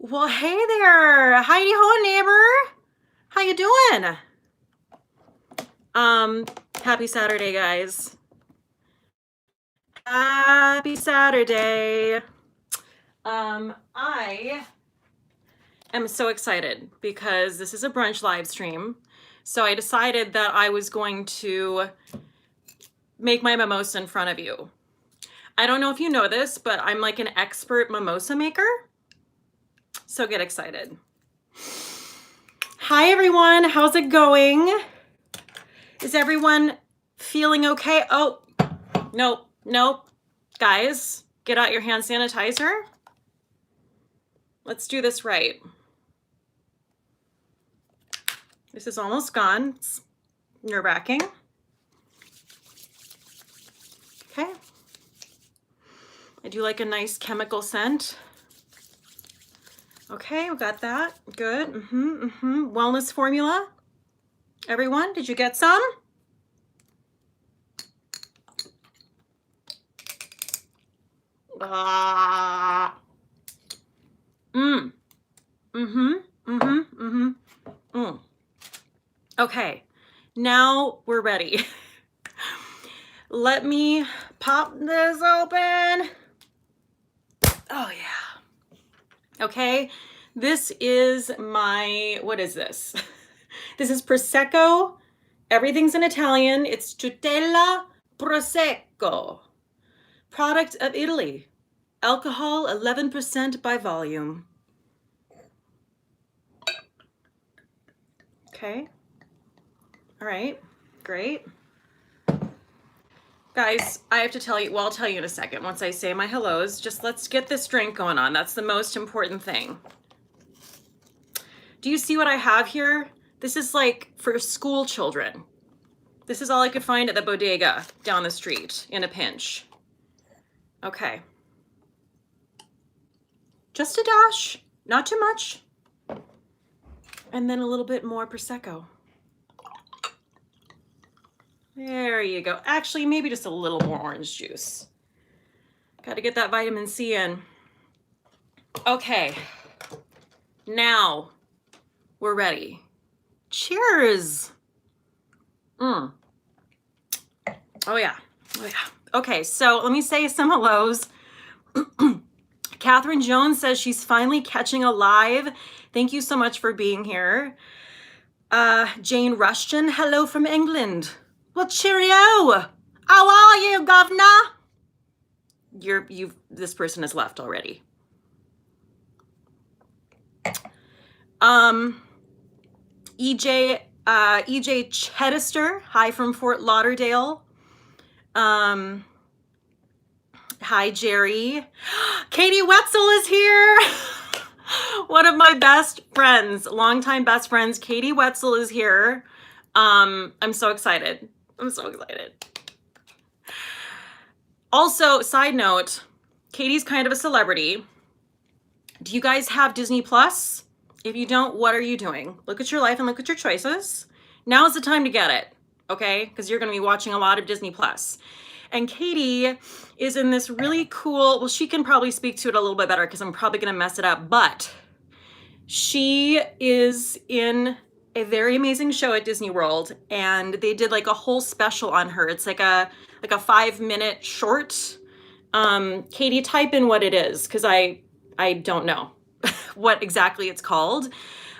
Well, hey there. Heidi ho, neighbor. How you doing? Happy Saturday, guys. Happy Saturday. I am so excited because this is a brunch live stream. So I decided that I was going to make my mimosa in front of you. I don't know if you know this, but I'm like an expert mimosa maker. So get excited. Hi, everyone. How's it going? Is everyone feeling okay? Oh, nope. Guys, get out your hand sanitizer. Let's do this right. This is almost gone. It's nerve-wracking. Okay. I do like a nice chemical scent. Okay, we got that. Good. Wellness formula. Everyone, did you get some? Okay, now we're ready. Let me pop this open. Oh yeah. Okay, this is my, what is this? This is Prosecco. Everything's in Italian. It's Tutela Prosecco. Product of Italy. Alcohol 11% by volume. Okay. All right, great. Guys, I have to tell you, well, I'll tell you in a second once I say my hellos. Just let's get this drink going on. That's the most important thing. Do you see what I have here? This is like for school children. This is all I could find at the bodega down the street in a pinch. Okay. Just a dash, not too much. And then a little bit more Prosecco. There you go. Actually, maybe just a little more orange juice. Got to get that vitamin C in. Okay. Now we're ready. Cheers. Oh yeah. Okay, so let me say some hellos. Catherine Jones says she's finally catching a live. Thank you so much for being here. Jane Rushton, hello from England. Well, cheerio. How are you, governor? This person has left already. EJ Chedister, hi from Fort Lauderdale. Hi, Jerry. Katie Whetsells is here. One of my best friends, longtime best friends, Katie Whetsells is here. I'm so excited. Also, side note, Katie's kind of a celebrity. Do you guys have Disney Plus? If you don't, what are you doing? Look at your life and look at your choices. Now is the time to get it, okay? Because you're going to be watching a lot of Disney Plus. And Katie is in this really cool, well, she can probably speak to it a little bit better because I'm probably going to mess it up, but she is in a very amazing show at Disney World, and they did like a whole special on her. It's like a 5-minute short. Katie, type in what it is, because I don't know what exactly it's called,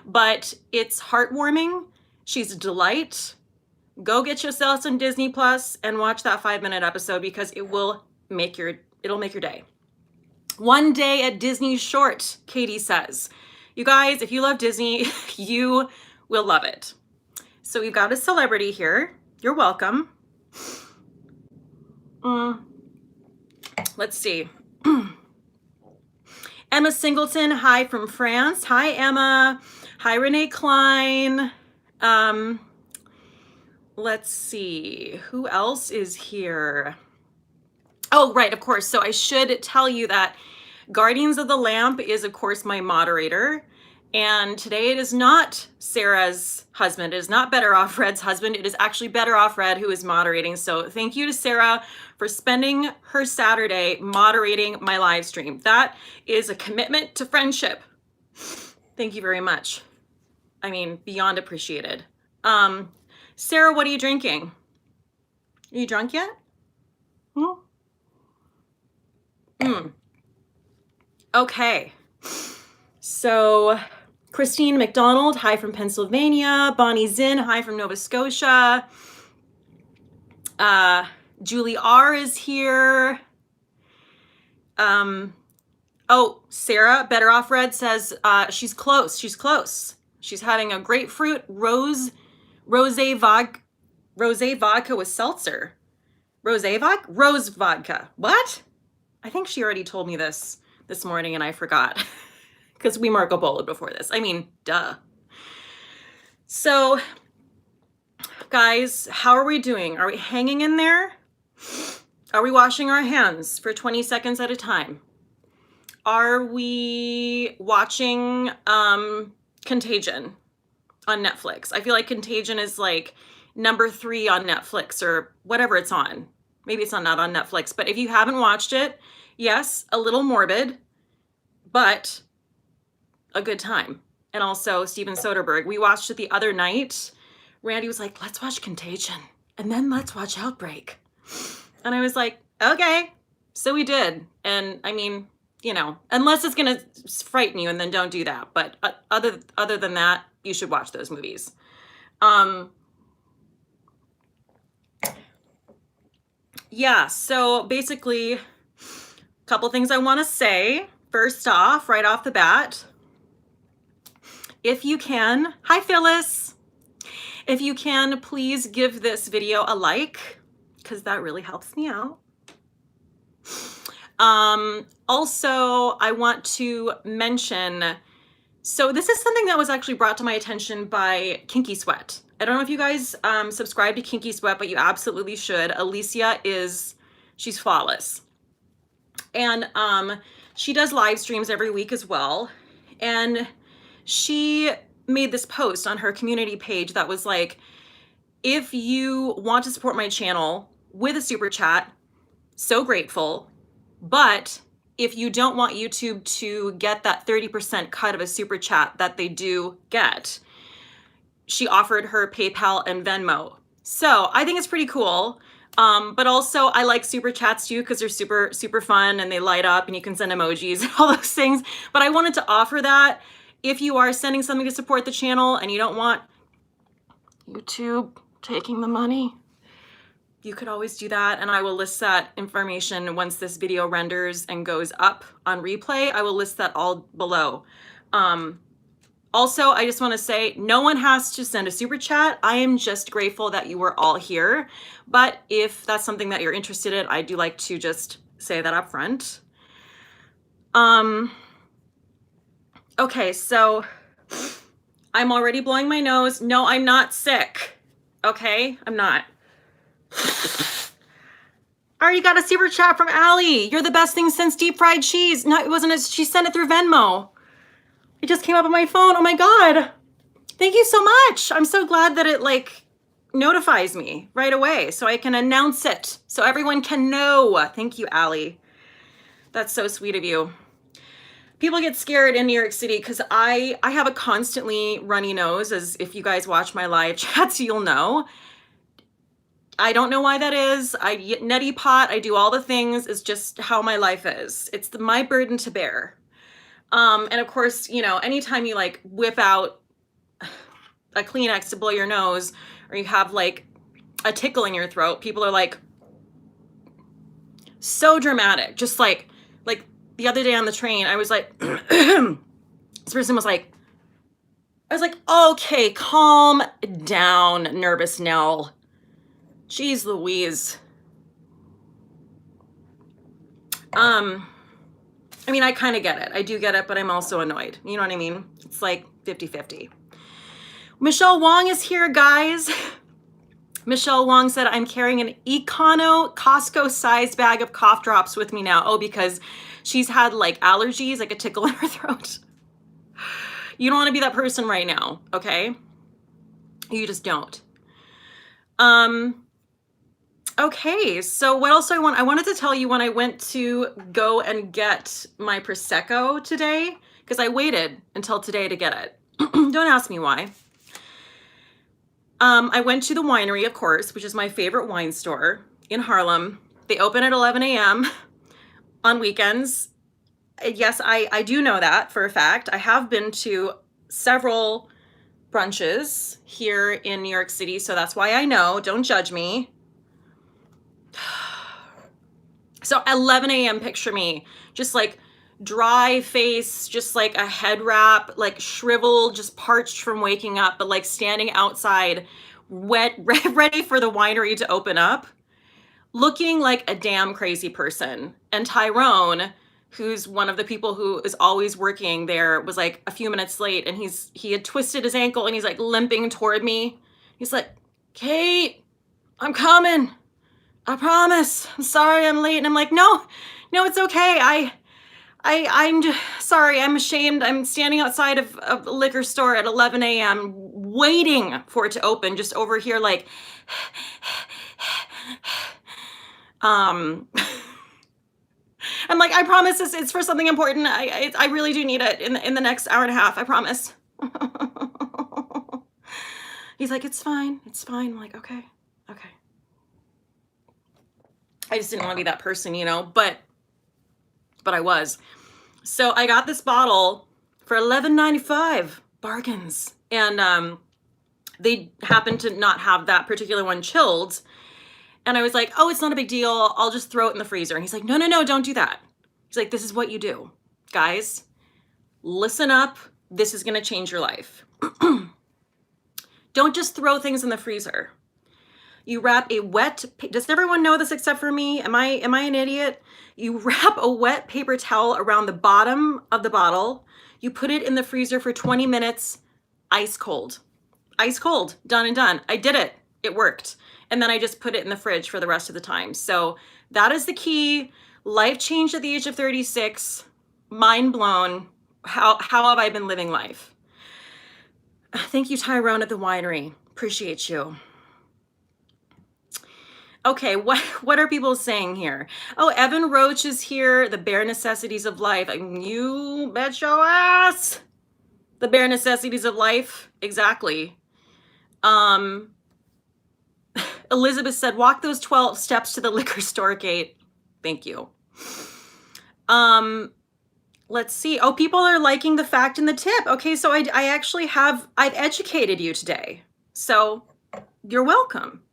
but it's heartwarming. She's a delight. Go get yourself some Disney Plus and watch that 5-minute episode because it'll make your day. One day at Disney short, Katie says. You guys, if you love Disney, you will love it. So we've got a celebrity here. You're welcome. Let's see. Emma Singleton, hi from France. Hi, Emma. Hi, Renee Klein. Let's see. Who else is here? Oh, right, of course. So I should tell you that Guardians of the Lamp is, of course, my moderator. And today it is not Sarah's husband. It is not Better Off Red's husband. It is actually Better Off Red who is moderating. So thank you to Sarah for spending her Saturday moderating my live stream. That is a commitment to friendship. Thank you very much. I mean, beyond appreciated. Sarah, what are you drinking? Are you drunk yet? Okay. So Christine McDonald, hi from Pennsylvania. Bonnie Zinn, hi from Nova Scotia. Julie R is here. Oh, Sarah, Better Off Red says she's close. She's close. She's having a grapefruit rosé vodka with seltzer. Rose vodka. What? I think she already told me this morning and I forgot because we Marco Polo'd before this. I mean, duh. So, guys, how are we doing? Are we hanging in there? Are we washing our hands for 20 seconds at a time? Are we watching Contagion on Netflix? I feel like Contagion is like number 3 on Netflix or whatever it's on. Maybe it's not on Netflix, but if you haven't watched it, yes, a little morbid, but a good time. And also Steven Soderbergh. We watched it the other night. Randy was like, let's watch Contagion and then let's watch Outbreak. And I was like, okay. So we did. And I mean, you know, unless it's going to frighten you, and then don't do that. But other than that, you should watch those movies. Yeah, so basically, a couple things I want to say. First off, right off the bat, if you can, hi Phyllis, if you can, please give this video a like, because that really helps me out. Also, I want to mention, so this is something that was actually brought to my attention by Kinky Sweat. I don't know if you guys subscribe to Kinky Sweat, but you absolutely should. Alicia she's flawless. And she does live streams every week as well. And she made this post on her community page that was like, if you want to support my channel with a super chat, so grateful. But if you don't want YouTube to get that 30% cut of a super chat that they do get, she offered her PayPal and Venmo. So I think it's pretty cool. But also I like super chats too, because they're super, super fun and they light up and you can send emojis and all those things. But I wanted to offer that if you are sending something to support the channel and you don't want YouTube taking the money, you could always do that. And I will list that information once this video renders and goes up on replay. I will list that all below. Also, I just want to say, no one has to send a super chat. I am just grateful that you were all here. But if that's something that you're interested in, I do like to just say that up front. Okay, so I'm already blowing my nose. No, I'm not sick. Okay, I'm not. I already got a super chat from Allie. You're the best thing since deep fried cheese. No, it wasn't. She sent it through Venmo. It just came up on my phone. Oh my God. Thank you so much. I'm so glad that it like notifies me right away so I can announce it so everyone can know. Thank you, Allie. That's so sweet of you. People get scared in New York City because I have a constantly runny nose, as if you guys watch my live chats, you'll know. I don't know why that is. I get neti pot. I do all the things. It's just how my life is. It's my burden to bear. And of course, you know, anytime you like whip out a Kleenex to blow your nose, or you have like a tickle in your throat, people are like, so dramatic. Just like the other day on the train, I was like, this person was like, I was like, okay, calm down, nervous Nell. Jeez Louise. I mean, I kind of get it. I do get it, but I'm also annoyed. You know what I mean? It's like 50-50. Michelle Wong is here, guys. Michelle Wong said, I'm carrying an Econo Costco-sized bag of cough drops with me now. Oh, because she's had like allergies, like a tickle in her throat. You don't want to be that person right now, okay? You just don't. Okay, so what else do I want? I wanted to tell you when I went to go and get my Prosecco today, because I waited until today to get it. Don't ask me why. I went to the winery, of course, which is my favorite wine store in Harlem. They open at 11 a.m. on weekends. Yes, I do know that for a fact. I have been to several brunches here in New York City, so that's why I know. Don't judge me. So 11 a.m., picture me, just like dry face, just like a head wrap, like shriveled, just parched from waking up, but like standing outside, wet, ready for the winery to open up, looking like a damn crazy person. And Tyrone, who's one of the people who is always working there, was like a few minutes late, and he had twisted his ankle and he's like limping toward me. He's like, Kate, I'm coming. I promise. I'm sorry I'm late. And I'm like, no, it's okay. I'm just sorry. I'm ashamed. I'm standing outside of a liquor store at 11 a.m. waiting for it to open, just over here like, I'm like, I promise it's for something important. I really do need it in the next hour and a half. I promise. He's like, it's fine. I'm like, okay. I just didn't want to be that person, but I was. So I got this bottle for $11.95, bargains. And they happened to not have that particular one chilled. And I was like, oh, it's not a big deal. I'll just throw it in the freezer. And he's like, no, don't do that. He's like, this is what you do. Guys, listen up. This is going to change your life. Don't just throw things in the freezer. You wrap a wet, does everyone know this except for me? Am I an idiot? You wrap a wet paper towel around the bottom of the bottle. You put it in the freezer for 20 minutes, ice cold. Ice cold, done and done. I did it. It worked. And then I just put it in the fridge for the rest of the time. So that is the key. Life changed at the age of 36. Mind blown. How have I been living life? Thank you, Tyrone at the winery. Appreciate you. Okay, what are people saying here? Oh, Evan Roach is here. The bare necessities of life. You bet your ass. The bare necessities of life. Exactly. Elizabeth said, walk those 12 steps to the liquor store, Kate. Thank you. Let's see. Oh, people are liking the fact and the tip. Okay, so I've educated you today. So you're welcome.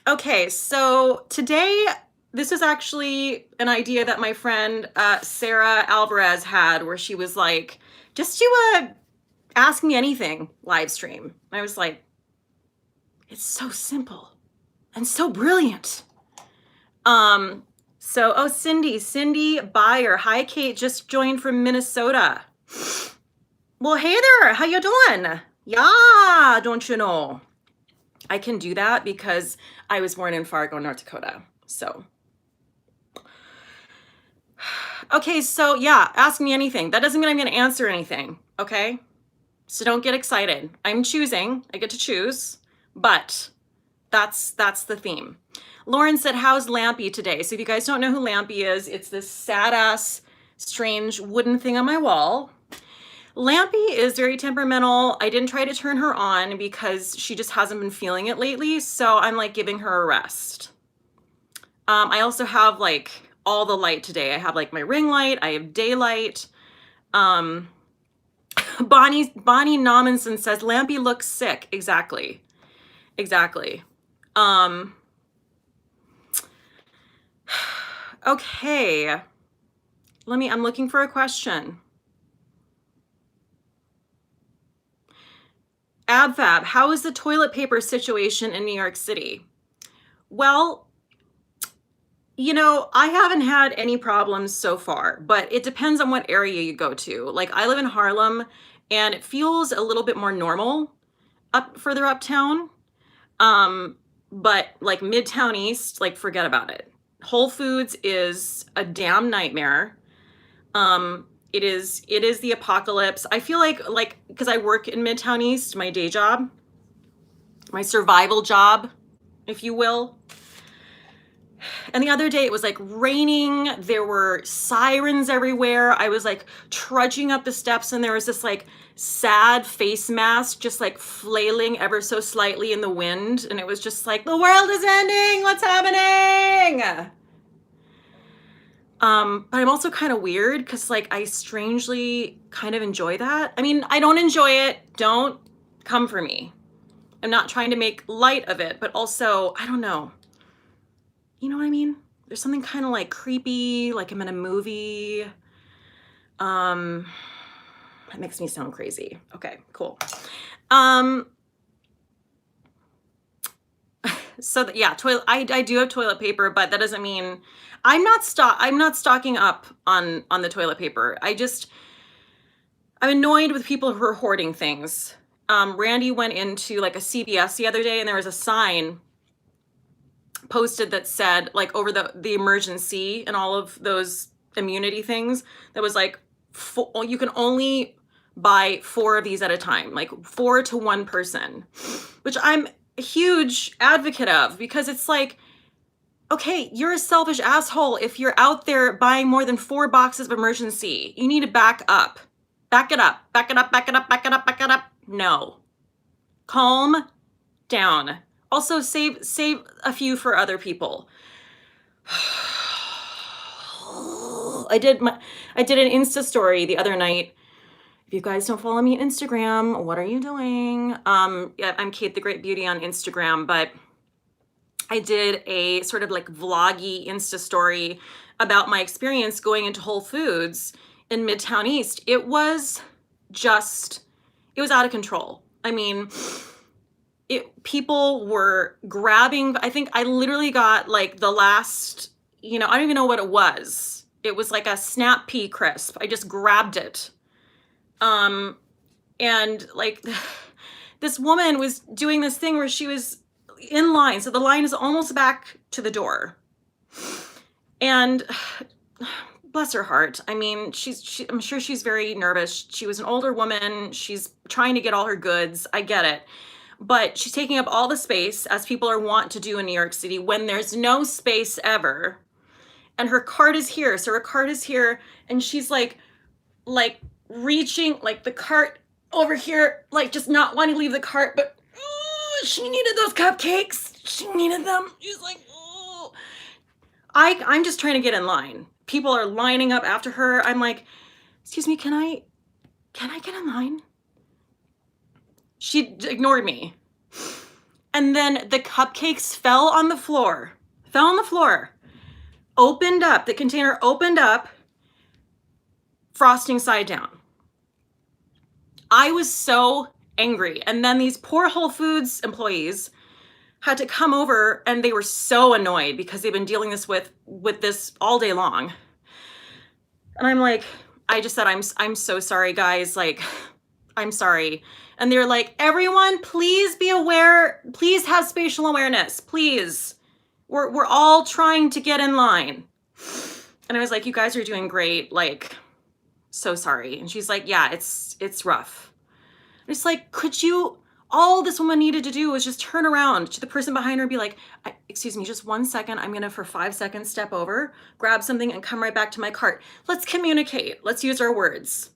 Okay, so today, this is actually an idea that my friend Sarah Alvarez had, where she was like, just do a Ask Me Anything live stream. I was like, it's so simple and so brilliant. Oh, Cindy Byer. Hi, Kate, just joined from Minnesota. Well, hey there, how you doing? Yeah, don't you know? I can do that because I was born in Fargo, North Dakota. So, okay, so yeah, ask me anything. That doesn't mean I'm going to answer anything, okay? So don't get excited. I'm choosing. I get to choose, but that's the theme. Lauren said, how's Lampy today? So if you guys don't know who Lampy is, it's this sad-ass, strange wooden thing on my wall. Lampy is very temperamental. I didn't try to turn her on because she just hasn't been feeling it lately. So I'm like giving her a rest. I also have like all the light today. I have like my ring light. I have daylight. Bonnie Nominson says, Lampy looks sick. Exactly. Okay. I'm looking for a question. AbFab, how is the toilet paper situation in New York City? Well, I haven't had any problems so far, but it depends on what area you go to. Like, I live in Harlem, and it feels a little bit more normal further uptown. But like Midtown East, like, forget about it. Whole Foods is a damn nightmare. It is the apocalypse. I feel like because I work in Midtown East, my day job, my survival job, if you will. And the other day it was like raining, there were sirens everywhere. I was like trudging up the steps and there was this like sad face mask just like flailing ever so slightly in the wind. And it was just like, the world is ending, what's happening? But I'm also kind of weird because like I strangely kind of enjoy that. I mean, I don't enjoy it. Don't come for me. I'm not trying to make light of it, but also, I don't know. You know what I mean? There's something kind of like creepy, like I'm in a movie. That makes me sound crazy. Okay, cool. So yeah, I do have toilet paper, but that doesn't mean I'm not stocking up on the toilet paper. I'm annoyed with people who are hoarding things. Randy went into like a CVS the other day and there was a sign posted that said like over the emergency and all of those immunity things that was like you can only buy 4 of these at a time, like 4 to 1 person, which I'm a huge advocate of because it's like, okay, you're a selfish asshole if you're out there buying more than 4 boxes of emergency. You need to back up. Back it up. Back it up. Back it up. Back it up. Back it up. No. Calm down. Also save a few for other people. I did an Insta story the other night. If you guys don't follow me on Instagram, what are you doing? Yeah, I'm Cate the Great Beauty on Instagram, but I did a sort of like vloggy Insta story about my experience going into Whole Foods in Midtown East. It was out of control. I mean, people were grabbing, I think I literally got like the last, I don't even know what it was. It was like a snap pea crisp. I just grabbed it. And like this woman was doing this thing where she was in line. So the line is almost back to the door. And bless her heart. I mean, I'm sure she's very nervous. She was an older woman. She's trying to get all her goods. I get it. But she's taking up all the space, as people are wont to do in New York City when there's no space ever. And her cart is here. So her cart is here and she's like reaching like the cart over here, like just not wanting to leave the cart, but she needed those cupcakes. She needed them. She's like, oh. I'm just trying to get in line. People are lining up after her. I'm like, excuse me, can I get in line? She ignored me. And then the cupcakes fell on the floor. Opened up, the container opened up, frosting side down. I was so angry. And then these poor Whole Foods employees had to come over and they were so annoyed because they've been dealing with this all day long. And I'm like, I just said, I'm so sorry, guys. Like, I'm sorry. And they're like, everyone, please be aware. Please have spatial awareness. Please. We're all trying to get in line. And I was like, you guys are doing great. Like, so sorry. And she's like, yeah, it's rough. And it's like, all this woman needed to do was just turn around to the person behind her and be like, excuse me, just 1 second. I'm going to, for 5 seconds, step over, grab something and come right back to my cart. Let's communicate. Let's use our words.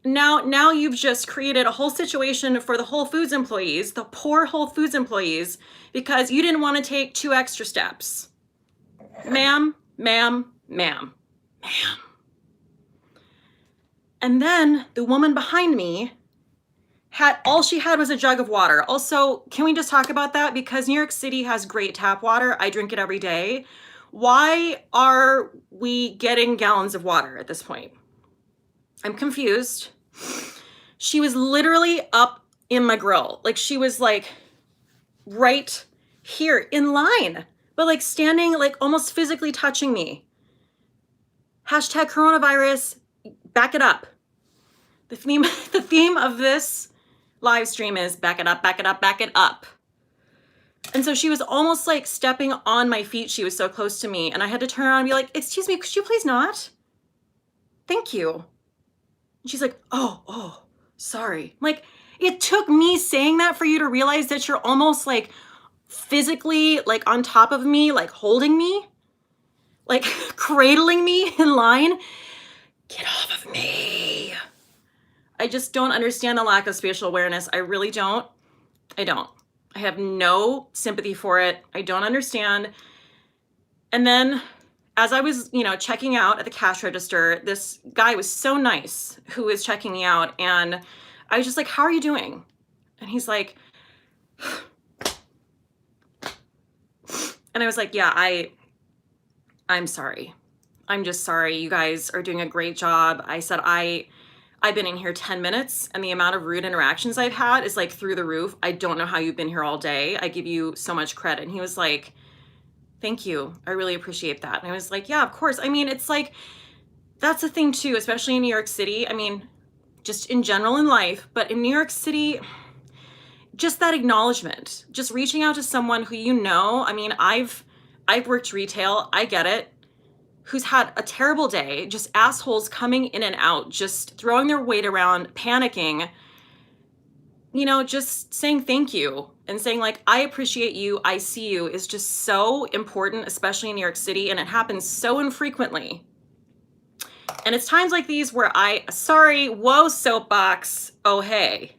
Now you've just created a whole situation for the Whole Foods employees, the poor Whole Foods employees, because you didn't want to take 2 extra steps. Ma'am. And then the woman behind me all she had was a jug of water. Also, can we just talk about that? Because New York City has great tap water. I drink it every day. Why are we getting gallons of water at this point? I'm confused. She was literally up in my grill. Like, she was like right here in line, but like standing, like almost physically touching me. Hashtag coronavirus, back it up. The theme of this live stream is back it up, back it up, back it up. And so she was almost like stepping on my feet. She was so close to me. And I had to turn around and be like, excuse me, could you please not? Thank you. And she's like, oh, sorry. Like, it took me saying that for you to realize that you're almost like physically like on top of me, like holding me, like cradling me in line. Get off of me. I just don't understand the lack of spatial awareness. I really don't. I don't. I have no sympathy for it. I don't understand. And then as I was, checking out at the cash register, this guy was so nice who was checking me out. And I was just like, how are you doing? And he's like, and I was like, yeah, I'm sorry. I'm just sorry. You guys are doing a great job. I said, I've been in here 10 minutes and the amount of rude interactions I've had is like through the roof. I don't know how you've been here all day. I give you so much credit. And he was like, thank you. I really appreciate that. And I was like, yeah, of course. I mean, it's like, that's the thing too, especially in New York City. I mean, just in general in life, but in New York City, just that acknowledgement, just reaching out to someone who, I mean, I've worked retail. I get it. Who's had a terrible day, just assholes coming in and out, just throwing their weight around, panicking, just saying thank you and saying like, I appreciate you, I see you is just so important, especially in New York City. And it happens so infrequently. And it's times like these where whoa, soapbox, oh, hey.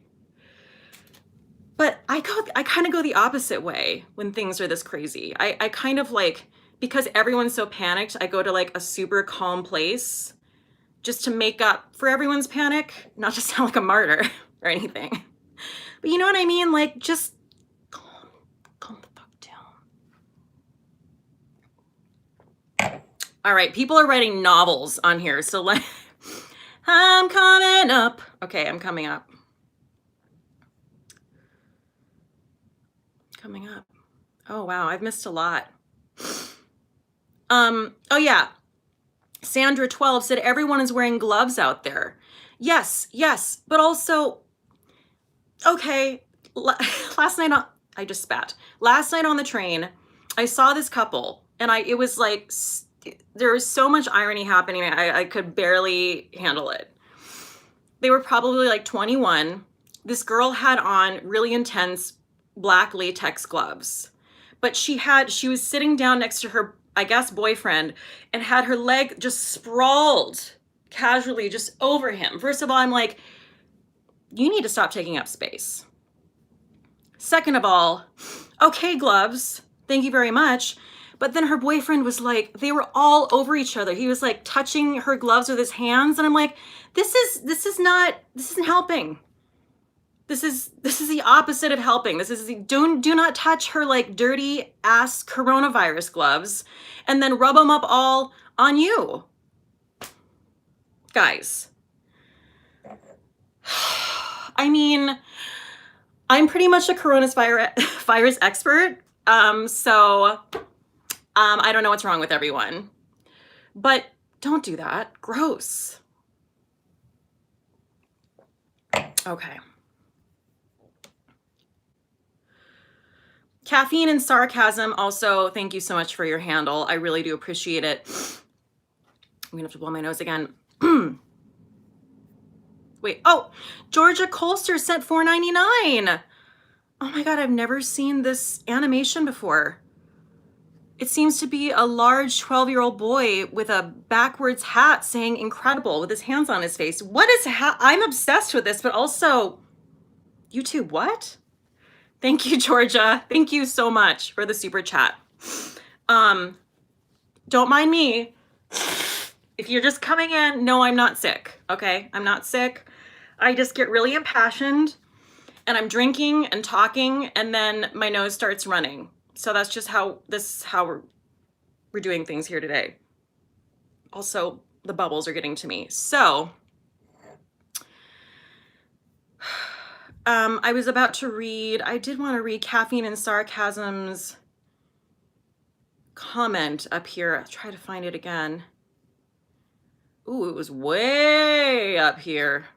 But I kind of go the opposite way when things are this crazy. I kind of like, because everyone's so panicked, I go to like a super calm place just to make up for everyone's panic, not to sound like a martyr or anything. But you know what I mean? Like, just calm the fuck down. All right, people are writing novels on here, so I'm coming up. Okay, I'm coming up. Coming up. Oh, wow, I've missed a lot. Oh yeah. Sandra 12 said everyone is wearing gloves out there. Yes, but also, okay, last night on the train, I saw this couple and it was like, there was so much irony happening. I could barely handle it. They were probably like 21. This girl had on really intense black latex gloves, but she was sitting down next to her, I guess, boyfriend, and had her leg just sprawled casually just over him. First of all, I'm like, you need to stop taking up space. Second of all, okay, gloves, thank you very much. But then her boyfriend was like, they were all over each other. He was like touching her gloves with his hands. And I'm like, this isn't helping. This is the opposite of helping. Do not touch her like dirty ass coronavirus gloves and then rub them up all on you. Guys. I mean, I'm pretty much a coronavirus expert. So I don't know what's wrong with everyone. But don't do that. Gross. Okay. Caffeine and sarcasm, also, thank you so much for your handle. I really do appreciate it. I'm gonna have to blow my nose again. Wait, oh, Georgia Colster sent $4.99. Oh my God, I've never seen this animation before. It seems to be a large 12-year-old boy with a backwards hat saying incredible with his hands on his face. What is I'm obsessed with this, but also, YouTube, what? Thank you, Georgia. Thank you so much for the super chat. Don't mind me. If you're just coming in, no, I'm not sick, okay? I'm not sick. I just get really impassioned and I'm drinking and talking and then my nose starts running. So that's just how we're doing things here today. Also, the bubbles are getting to me. So, I was about to read, I did want to read Caffeine and Sarcasm's comment up here. I'll try to find it again. Ooh, it was way up here.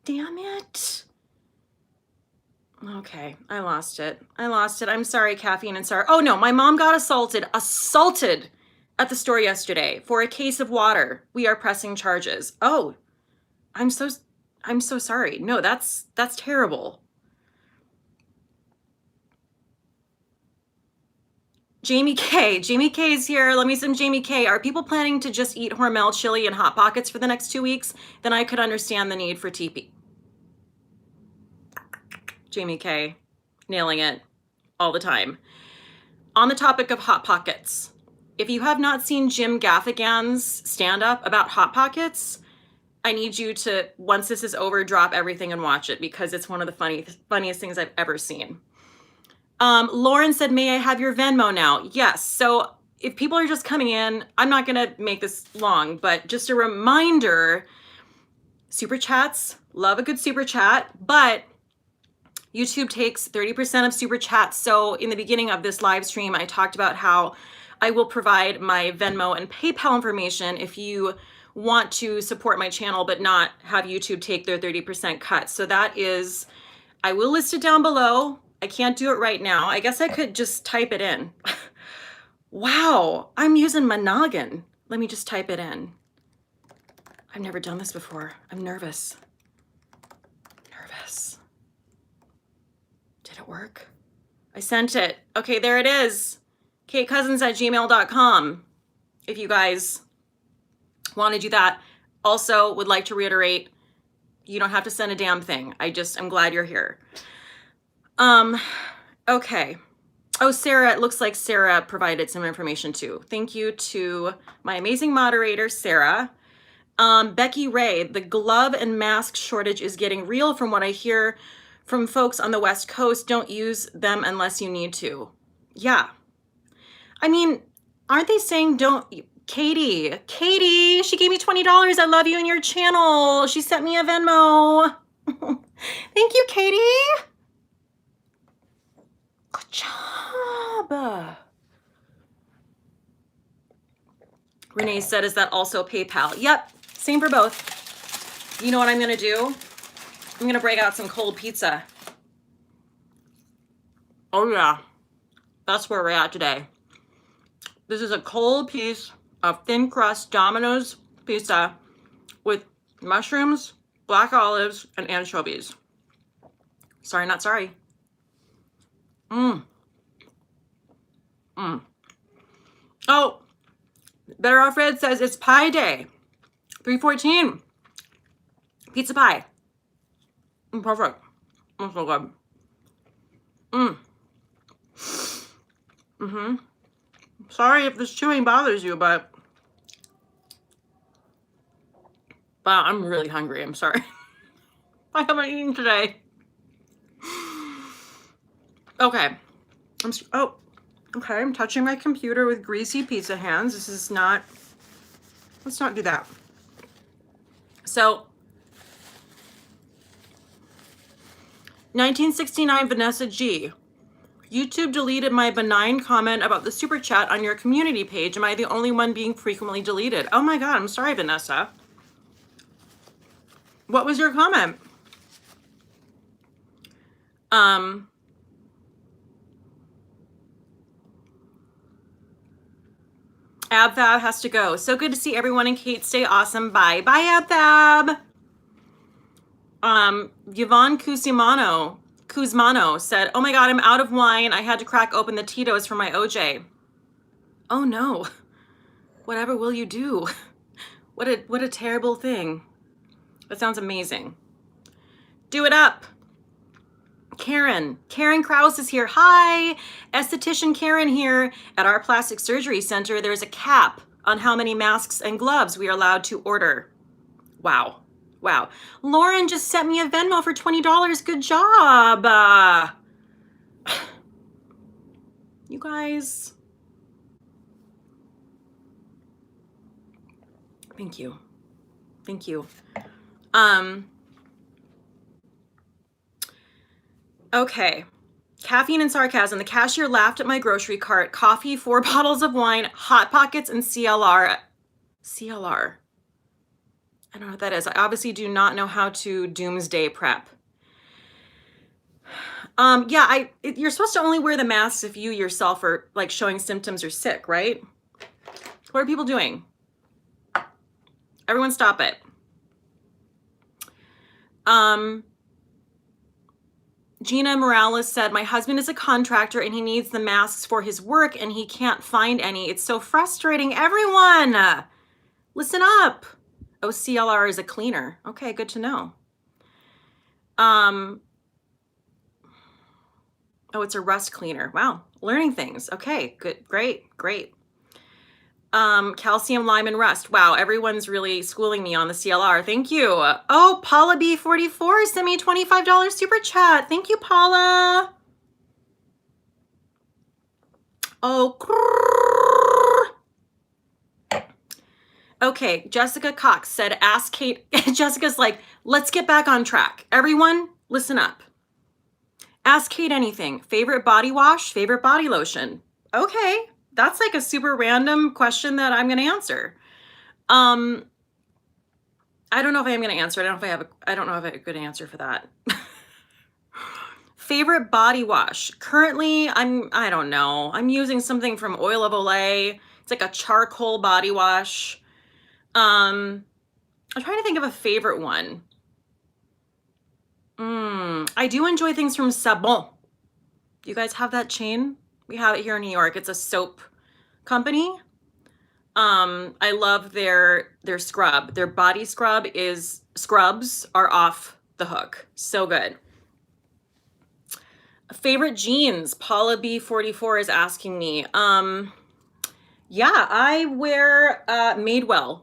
Damn it. Okay, I lost it. I'm sorry, Caffeine and Sar. Oh no, my mom got assaulted at the store yesterday for a case of water. We are pressing charges. Oh, I'm so sorry. No, that's terrible. Jamie K. Jamie K is here. Let me some Jamie K. Are people planning to just eat Hormel chili and Hot Pockets for the next 2 weeks? Then I could understand the need for TP. Jamie K. Nailing it all the time. On the topic of Hot Pockets, if you have not seen Jim Gaffigan's stand-up about Hot Pockets, I need you to, once this is over, drop everything and watch it because it's one of the funniest things I've ever seen. Lauren said, may I have your Venmo now? Yes. So if people are just coming in, I'm not going to make this long, but just a reminder, super chats, love a good super chat, but YouTube takes 30% of super chats. So in the beginning of this live stream, I talked about how I will provide my Venmo and PayPal information if you want to support my channel, but not have YouTube take their 30% cut. So that is, I will list it down below. I can't do it right now. I guess I could just type it in. Wow, I'm using my noggin. Let me just type it in. I've never done this before. I'm nervous. Nervous. Did it work? I sent it. Okay, there it is. katecousins@gmail.com. If you guys want to do that. Also, would like to reiterate, you don't have to send a damn thing. I'm glad you're here. Okay. Oh, Sarah, it looks like Sarah provided some information too. Thank you to my amazing moderator, Sarah. Becky Ray, the glove and mask shortage is getting real from what I hear from folks on the West Coast. Don't use them unless you need to. Yeah. I mean, aren't they saying don't... Katie, she gave me $20. I love you and your channel. She sent me a Venmo. Thank you, Katie. Good job. Renee said, is that also PayPal? Yep, same for both. You know what I'm gonna do? I'm gonna break out some cold pizza. Oh yeah, that's where we're at today. This is a cold piece of thin crust Domino's pizza with mushrooms, black olives, and anchovies. Sorry, not sorry. Oh, Better Off Red says it's pie day. 314. Pizza pie. Perfect. That's so good. Sorry if this chewing bothers you, but I'm really hungry. I'm sorry. I haven't eaten today. Okay. I'm touching my computer with greasy pizza hands. This is not, let's not do that. So, 1969 Vanessa G. YouTube deleted my benign comment about the super chat on your community page. Am I the only one being frequently deleted? Oh my God, I'm sorry, Vanessa. What was your comment? AbFab has to go. So good to see everyone, and Kate, stay awesome. Bye. Bye, AbFab. Yvonne Kuzmano said, oh my God, I'm out of wine. I had to crack open the Tito's for my OJ. Oh no. Whatever will you do? What a terrible thing. That sounds amazing. Do it up. Karen Krause is here. Hi, esthetician Karen here. At our plastic surgery center, there's a cap on how many masks and gloves we are allowed to order. Wow. Lauren just sent me a Venmo for $20. Good job. You guys. Thank you. Okay. Caffeine and sarcasm. The cashier laughed at my grocery cart. Coffee, 4 bottles of wine, Hot Pockets, and CLR. I don't know what that is. I obviously do not know how to doomsday prep. Yeah, you're supposed to only wear the masks if you yourself are like showing symptoms or sick, right? What are people doing? Everyone stop it. Gina Morales said, my husband is a contractor and he needs the masks for his work and he can't find any. It's so frustrating. Everyone, listen up. Oh, CLR is a cleaner. Okay, good to know. Oh, it's a rust cleaner. Wow, learning things. Okay, good, great. Calcium, lime, and rust. Wow, everyone's really schooling me on the CLR. Thank you. Oh, Paula B44 sent me $25 super chat. Thank you, Paula. Oh, okay. Jessica Cox said, ask Cate. Jessica's like, let's get back on track. Everyone, listen up. Ask Cate anything. Favorite body wash, favorite body lotion. Okay. That's like a super random question that I'm going to answer. I don't know if I am going to answer. I don't know if I have a good answer for that. Favorite body wash. Currently, I don't know. I'm using something from Oil of Olay. It's like a charcoal body wash. I'm trying to think of a favorite one. I do enjoy things from Sabon. You guys have that chain? We have it here in New York. It's a soap company. I love their scrub. Their body scrubs are off the hook. So good. Favorite jeans. Paula B44 is asking me. Yeah, I wear Madewell.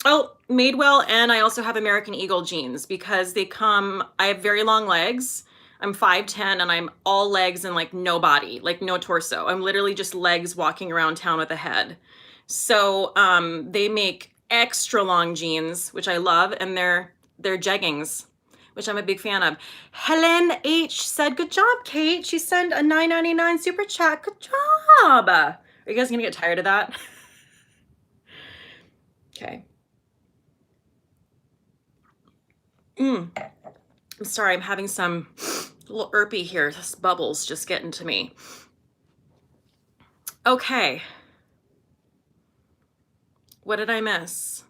Oh, Madewell, and I also have American Eagle jeans because I have very long legs. I'm 5'10" and I'm all legs and like no body, like no torso. I'm literally just legs walking around town with a head. So they make extra long jeans, which I love, and they're jeggings, which I'm a big fan of. Helen H said, good job, Cate. She sent a $9.99 super chat. Good job. Are you guys gonna get tired of that? Okay. I'm sorry, I'm having some little irpy here. This bubble's just getting to me. Okay. What did I miss?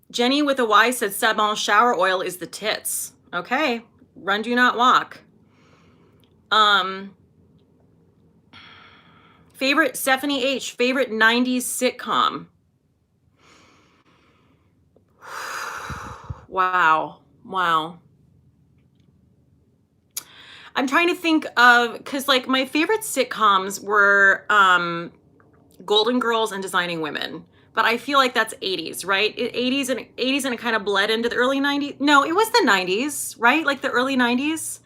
Jenny with a Y said Sabon shower oil is the tits. Okay. Run, do not walk. Favorite, Stephanie H, favorite 90s sitcom. Wow. I'm trying to think of, because like my favorite sitcoms were Golden Girls and Designing Women. But I feel like that's 80s, right? 80s and it kind of bled into the early 90s. No, it was the 90s, right? Like the early 90s.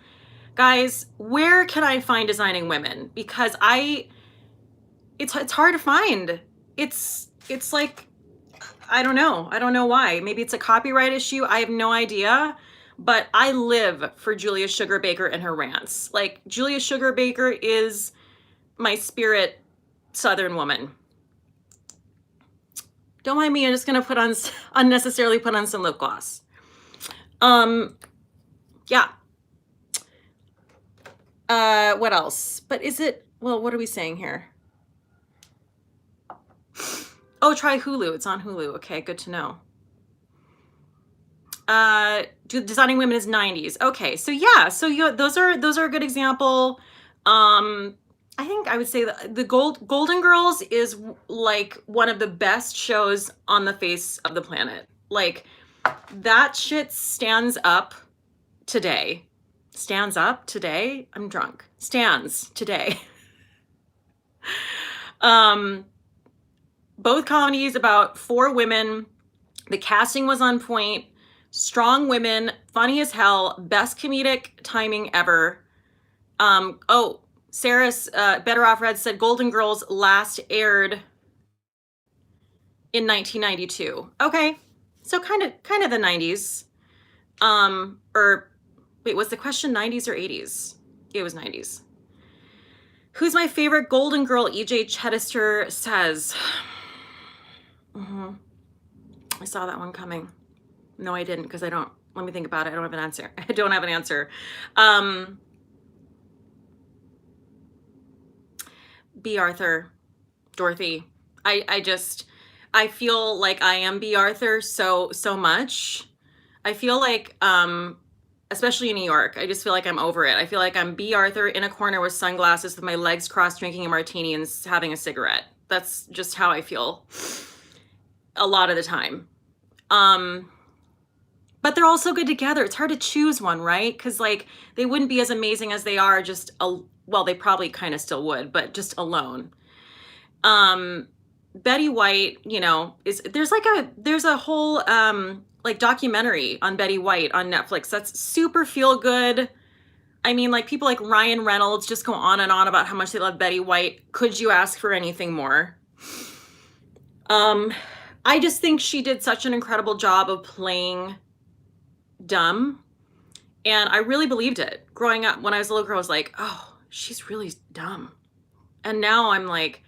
Guys, where can I find Designing Women? Because it's hard to find. It's like, I don't know why. Maybe it's a copyright issue. I have no idea. But I live for Julia Sugar Baker and her rants. Like, Julia Sugar Baker is my spirit Southern woman. Don't mind me, I'm just gonna unnecessarily put on some lip gloss. Yeah. What else? But what are we saying here? Oh, try Hulu. It's on Hulu. Okay, good to know. Designing Women is 90s. Okay, so yeah, those are a good example. I think I would say the Golden Girls is like one of the best shows on the face of the planet. Like, that shit stands up today. Stands up today? I'm drunk. Stands today. Both comedies about 4 women. The casting was on point. Strong women, funny as hell, best comedic timing ever. Sarah's Better Off Red said Golden Girls last aired in 1992. Okay, so kind of the 90s. Or wait, was the question 90s or 80s? It was 90s. Who's my favorite Golden Girl? EJ Chedester says. I saw that one coming. No, I didn't, because let me think about it. I don't have an answer. B. Arthur, Dorothy. I feel like I am B. Arthur so much. I feel like, especially in New York, I just feel like I'm over it. I feel like I'm B. Arthur in a corner with sunglasses with my legs crossed, drinking a martini and having a cigarette. That's just how I feel a lot of the time. But they're all so good together. It's hard to choose one, right? Because like they wouldn't be as amazing as they are just well, they probably kind of still would, but just alone. Betty White, you know, there's a whole like documentary on Betty White on Netflix that's super feel good. I mean, like people like Ryan Reynolds just go on and on about how much they love Betty White. Could you ask for anything more? I just think she did such an incredible job of playing dumb, and I really believed it. Growing up, when I was a little girl, I was like, oh, she's really dumb. And now I'm like,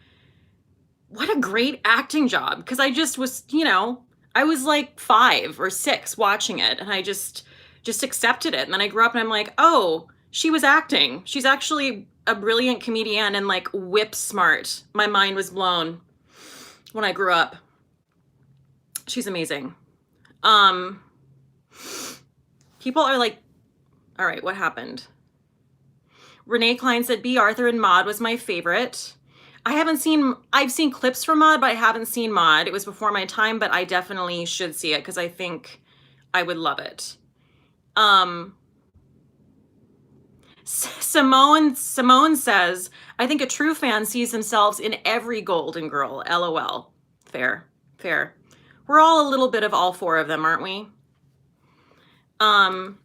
what a great acting job. Because I just was, you know, I was like 5 or 6 watching it, and I just accepted it. And then I grew up and I'm like, oh, she was acting. She's actually a brilliant comedian and like whip smart. My mind was blown when I grew up. She's amazing. People are like, all right, what happened? Renee Klein said B. Arthur and Maude was my favorite. I've seen clips from Maude, but I haven't seen Maude. It was before my time, but I definitely should see it because I think I would love it. Simone says, I think a true fan sees themselves in every Golden Girl. LOL. Fair. We're all a little bit of all 4 of them, aren't we? Oh,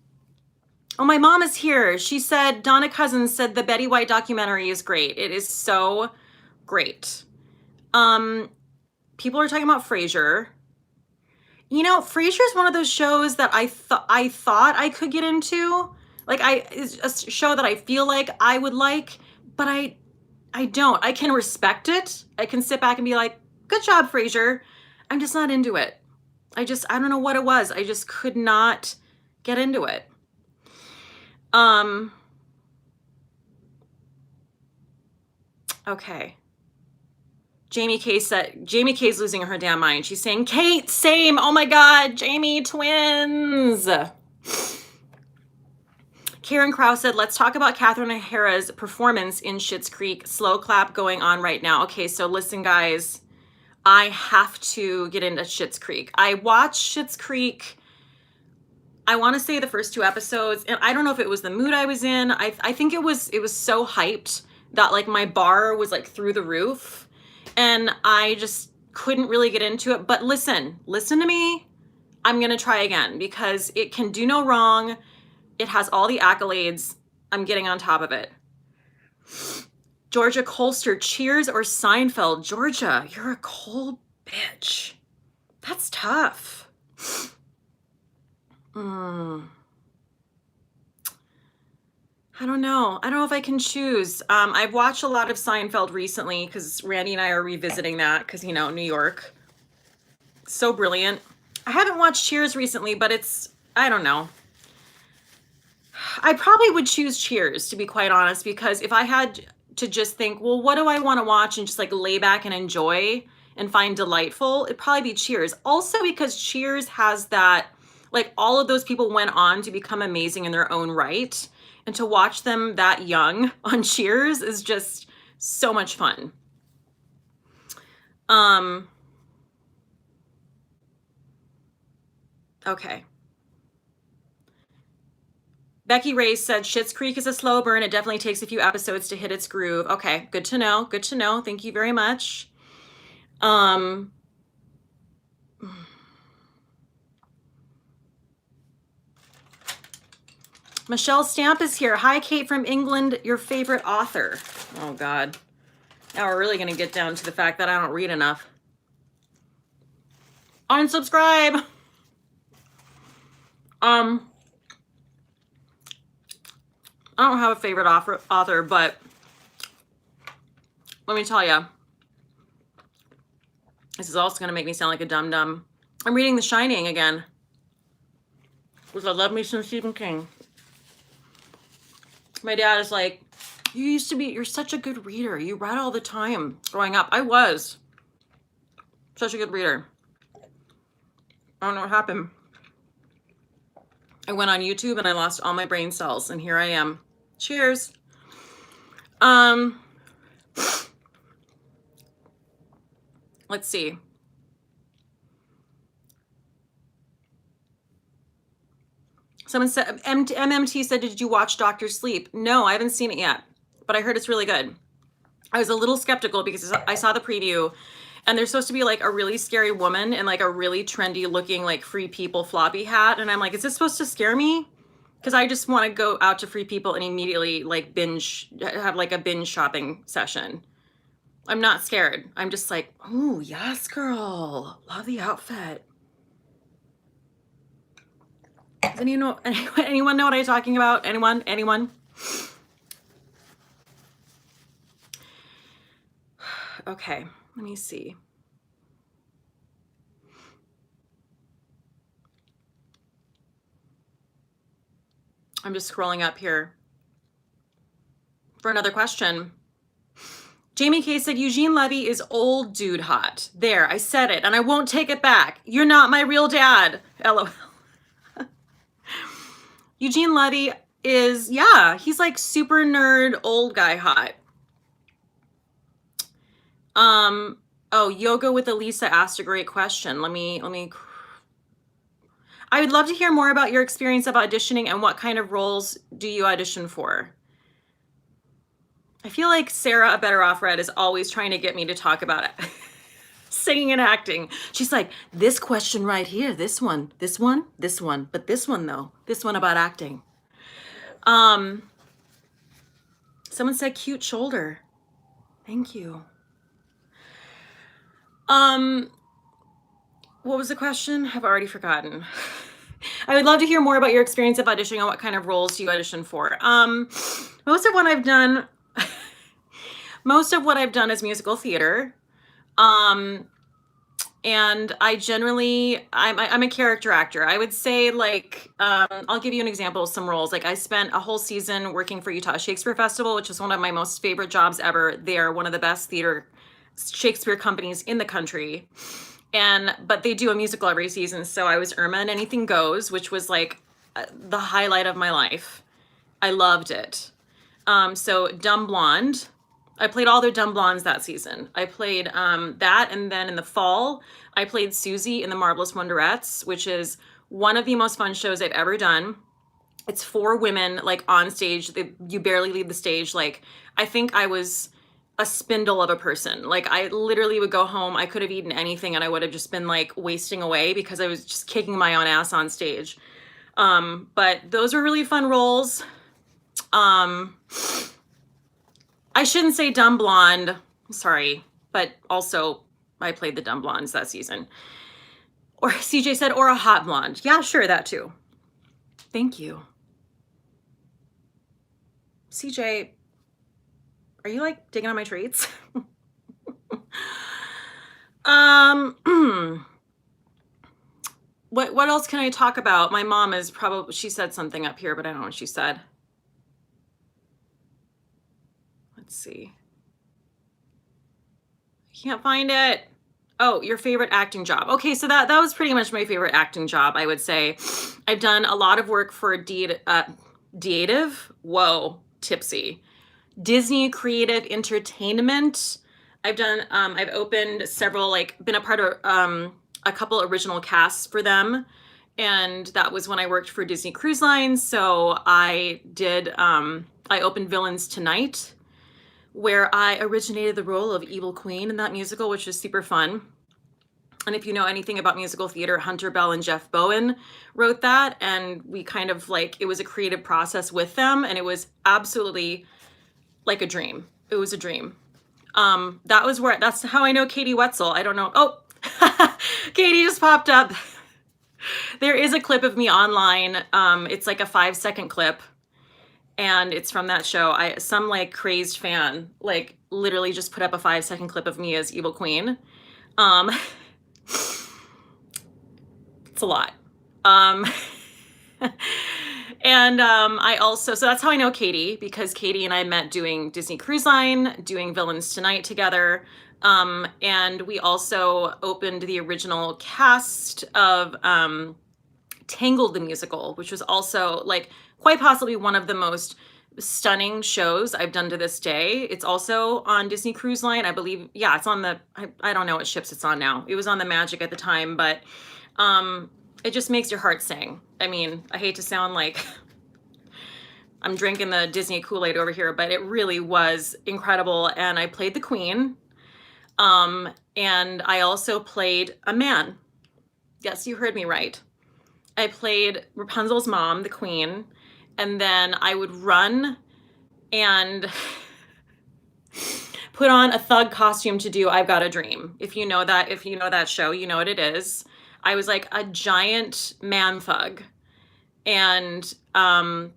my mom is here. She said, Donna Cousins said the Betty White documentary is great. It is so great. People are talking about Frasier. You know, Frasier is one of those shows that I thought I could get into. Like, it's a show that I feel like I would like, but I don't. I can respect it. I can sit back and be like, good job, Frasier. I'm just not into it. I don't know what it was. I just could not get into it. Okay. Jamie K's losing her damn mind. She's saying, Kate, same. Oh my God, Jamie, twins. Karen Krause said, let's talk about Catherine O'Hara's performance in Schitt's Creek. Slow clap going on right now. Okay, so listen, guys. I have to get into Schitt's Creek. I watched Schitt's Creek, I want to say the first 2 episodes, and I don't know if it was the mood I was in. I think it was so hyped that like my bar was like through the roof, and I just couldn't really get into it. But listen to me. I'm going to try again because it can do no wrong. It has all the accolades. I'm getting on top of it. Georgia Colster, Cheers or Seinfeld? Georgia, you're a cold bitch. That's tough. I don't know. I don't know if I can choose. I've watched a lot of Seinfeld recently because Randy and I are revisiting that because, you know, New York. So brilliant. I haven't watched Cheers recently, but I don't know. I probably would choose Cheers, to be quite honest, because if I had to just think, well, what do I want to watch and just like lay back and enjoy and find delightful, it'd probably be Cheers. Also because Cheers has that, like all of those people went on to become amazing in their own right. And to watch them that young on Cheers is just so much fun. Okay. Becky Ray said, Schitt's Creek is a slow burn. It definitely takes a few episodes to hit its groove. Okay, good to know. Good to know. Thank you very much. Michelle Stamp is here. Hi, Kate from England, your favorite author. Oh, God. Now we're really going to get down to the fact that I don't read enough. Unsubscribe. I don't have a favorite author, but let me tell you, this is also going to make me sound like a dum-dum. I'm reading The Shining again, which I love me some Stephen King. My dad is like, you're such a good reader. You read all the time growing up. I was such a good reader. I don't know what happened. I went on YouTube and I lost all my brain cells, and here I am. Cheers. Let's see. Someone said, MMT said, did you watch Doctor Sleep? No, I haven't seen it yet, but I heard it's really good. I was a little skeptical because I saw the preview, and there's supposed to be like a really scary woman in like a really trendy looking like Free People floppy hat. And I'm like, is this supposed to scare me? Because I just want to go out to Free People and immediately like have like a binge shopping session. I'm not scared. I'm just like, oh, yes, girl. Love the outfit. Does anyone know what I'm talking about? Anyone? Okay, let me see. I'm just scrolling up here for another question. Jamie K said, Eugene Levy is old dude hot. There, I said it, and I won't take it back. You're not my real dad. LOL. Eugene Levy is, yeah, he's like super nerd, old guy hot. Oh, Yoga with Elisa asked a great question. I would love to hear more about your experience of auditioning and what kind of roles do you audition for? I feel like Sarah, A Better Off Red, is always trying to get me to talk about it. Singing and acting. She's like, this question right here, this one, but this one though, this one about acting. Someone said cute shoulder. Thank you. What was the question? I've already forgotten. I would love to hear more about your experience of auditioning and what kind of roles you audition for. Most of what I've done is musical theater. And I'm a character actor. I would say like, I'll give you an example of some roles. Like I spent a whole season working for Utah Shakespeare Festival, which is one of my most favorite jobs ever. They are one of the best theater Shakespeare companies in the country. But they do a musical every season. So I was Irma in Anything Goes, which was like the highlight of my life. I loved it. So Dumb Blonde, I played all their dumb blondes that season. I played that, and then in the fall, I played Susie in The Marvelous Wonderettes, which is one of the most fun shows I've ever done. It's 4 women like on stage. You barely leave the stage. Like I think I was a spindle of a person. Like I literally would go home. I could have eaten anything and I would have just been like wasting away because I was just kicking my own ass on stage. But those were really fun roles. I shouldn't say dumb blonde, sorry, but also I played the dumb blondes that season. Or CJ said, or a hot blonde. Yeah, sure, that too. Thank you. CJ, are you like digging on my treats? What else can I talk about? My mom is probably, she said something up here, but I don't know what she said. Let's see. I can't find it. Oh, your favorite acting job. Okay, so that was pretty much my favorite acting job, I would say. I've done a lot of work for tipsy. Disney Creative Entertainment. I've opened several, like, been a part of a couple original casts for them. And that was when I worked for Disney Cruise Lines. So I opened Villains Tonight, where I originated the role of Evil Queen in that musical, which is super fun. And if you know anything about musical theater, Hunter Bell and Jeff Bowen wrote that. And we kind of like, it was a creative process with them. And it was absolutely like a dream. It was a dream. That's how I know Katie Whetzel. I don't know. Oh, Katie just popped up. There is a clip of me online. It's like a 5-second clip. And it's from that show. Some like crazed fan, like literally just put up a 5-second clip of me as Evil Queen. It's a lot. And so that's how I know Katie, because Katie and I met doing Disney Cruise Line, doing Villains Tonight together. And we also opened the original cast of Tangled the Musical, which was also like quite possibly one of the most stunning shows I've done to this day. It's also on Disney Cruise Line, I believe. Yeah, it's on the, I don't know what ships it's on now. It was on the Magic at the time, but it just makes your heart sing. I mean, I hate to sound like I'm drinking the Disney Kool-Aid over here, but it really was incredible. And I played the Queen. And I also played a man. Yes, you heard me right. I played Rapunzel's mom, the Queen, and then I would run and put on a thug costume to do I've Got a Dream. If you know that show, you know what it is. I was like a giant man thug. And I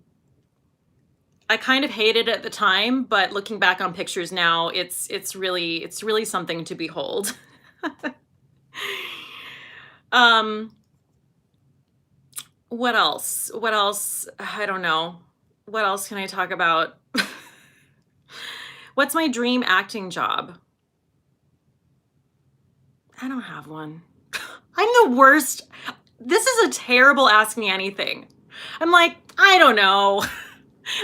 kind of hated it at the time, but looking back on pictures now, it's really something to behold. What else? I don't know. What else can I talk about? What's my dream acting job? I don't have one. I'm the worst. This is a terrible Ask Me Anything. I'm like, I don't know.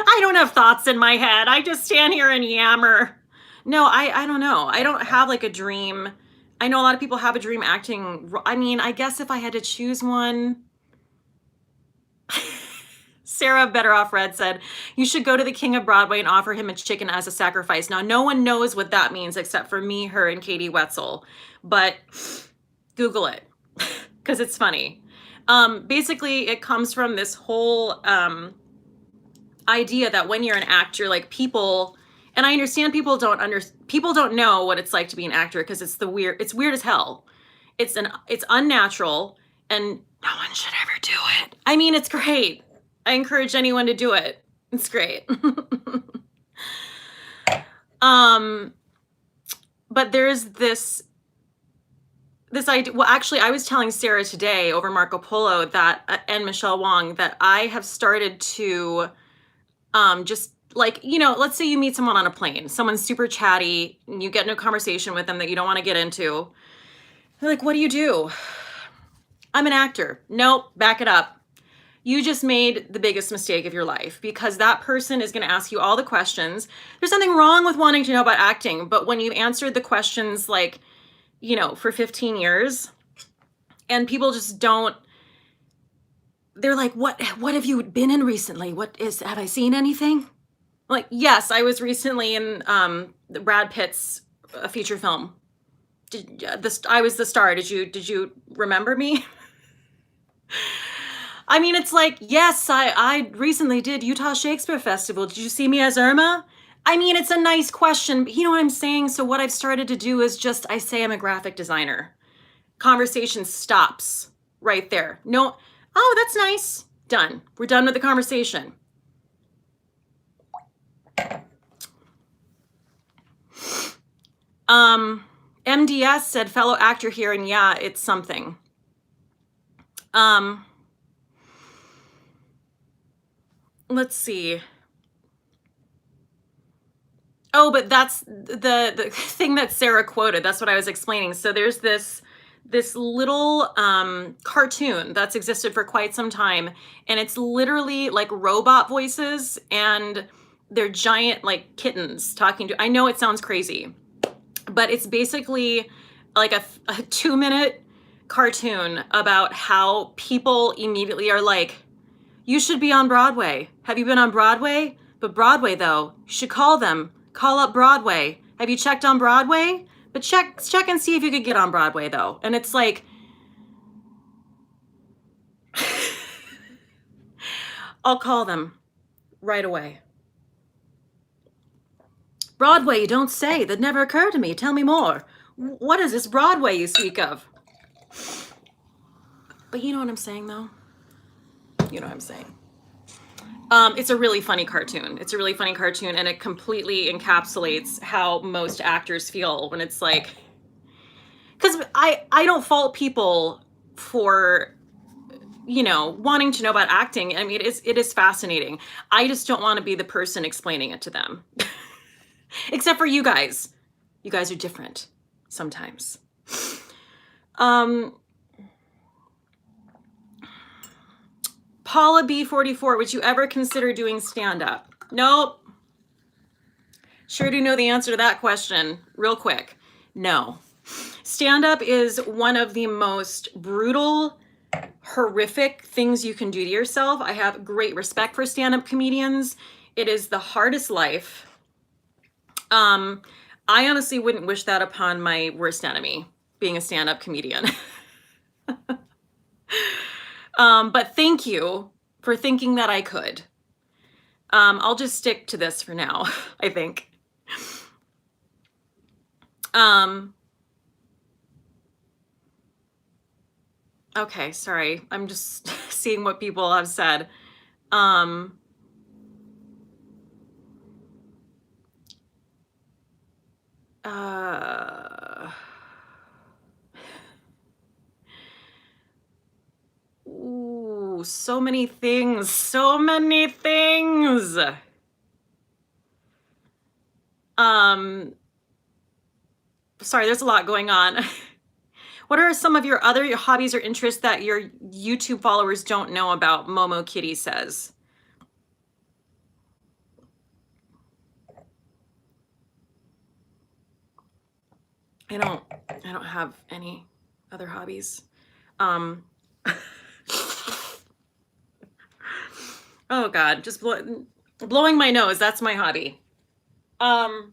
I don't have thoughts in my head. I just stand here and yammer. No, I don't know. I don't have like a dream. I know a lot of people have a dream acting. I mean, I guess if I had to choose one. Sarah Better Off Red said, you should go to the King of Broadway and offer him a chicken as a sacrifice. Now, no one knows what that means except for me, her, and Katie Whetzel. But Google it because it's funny. Basically, it comes from this whole idea that when you're an actor, like people, and I understand people don't know what it's like to be an actor because it's weird as hell. It's unnatural and no one should ever do it. I mean, it's great. I encourage anyone to do it. It's great. But there's this idea. Well, actually, I was telling Sarah today over Marco Polo that, and Michelle Wong, that I have started to just like, let's say you meet someone on a plane, someone's super chatty, and you get into a conversation with them that you don't want to get into. They're like, what do you do? I'm an actor. Nope, back it up. You just made the biggest mistake of your life because that person is going to ask you all the questions. There's nothing wrong with wanting to know about acting, but when you've answered the questions like, for 15 years and people just don't, they're like, what have you been in recently? Have I seen anything? Like, yes, I was recently in Brad Pitt's feature film. I was the star. Did you remember me? I mean, it's like, yes, I recently did Utah Shakespeare Festival. Did you see me as Irma? I mean, it's a nice question, but you know what I'm saying? So what I've started to do is I say I'm a graphic designer. Conversation stops right there. No, oh, that's nice. Done. We're done with the conversation. MDS said, fellow actor here, and yeah, it's something. Let's see. Oh, but that's the thing that Sarah quoted. That's what I was explaining. So there's this little cartoon that's existed for quite some time, and it's literally like robot voices, and they're giant like kittens talking to. I know it sounds crazy, but it's basically like a 2-minute cartoon about how people immediately are like, you should be on Broadway. Have you been on Broadway? But Broadway, though, you should call them. Call up Broadway. Have you checked on Broadway? But check and see if you could get on Broadway, though. And it's like, I'll call them right away. Broadway, you don't say. That never occurred to me. Tell me more. What is this Broadway you speak of? But you know what I'm saying, though? You know what I'm saying. It's a really funny cartoon. It's a really funny cartoon, and it completely encapsulates how most actors feel when it's like, because I don't fault people for, wanting to know about acting. I mean, it is fascinating. I just don't want to be the person explaining it to them. Except for you guys. You guys are different sometimes. Paula B44, would you ever consider doing stand-up? Nope. Sure do know the answer to that question real quick. No. Stand-up is one of the most brutal, horrific things you can do to yourself. I have great respect for stand-up comedians. It is the hardest life. I honestly wouldn't wish that upon my worst enemy, being a stand-up comedian. But thank you for thinking that I could. I'll just stick to this for now, I think. Okay, sorry. I'm just seeing what people have said. Ooh, so many things. So many things. Sorry, there's a lot going on. What are some of your other hobbies or interests that your YouTube followers don't know about? Momo Kitty says. I don't have any other hobbies. Oh God, just blowing my nose. That's my hobby. I,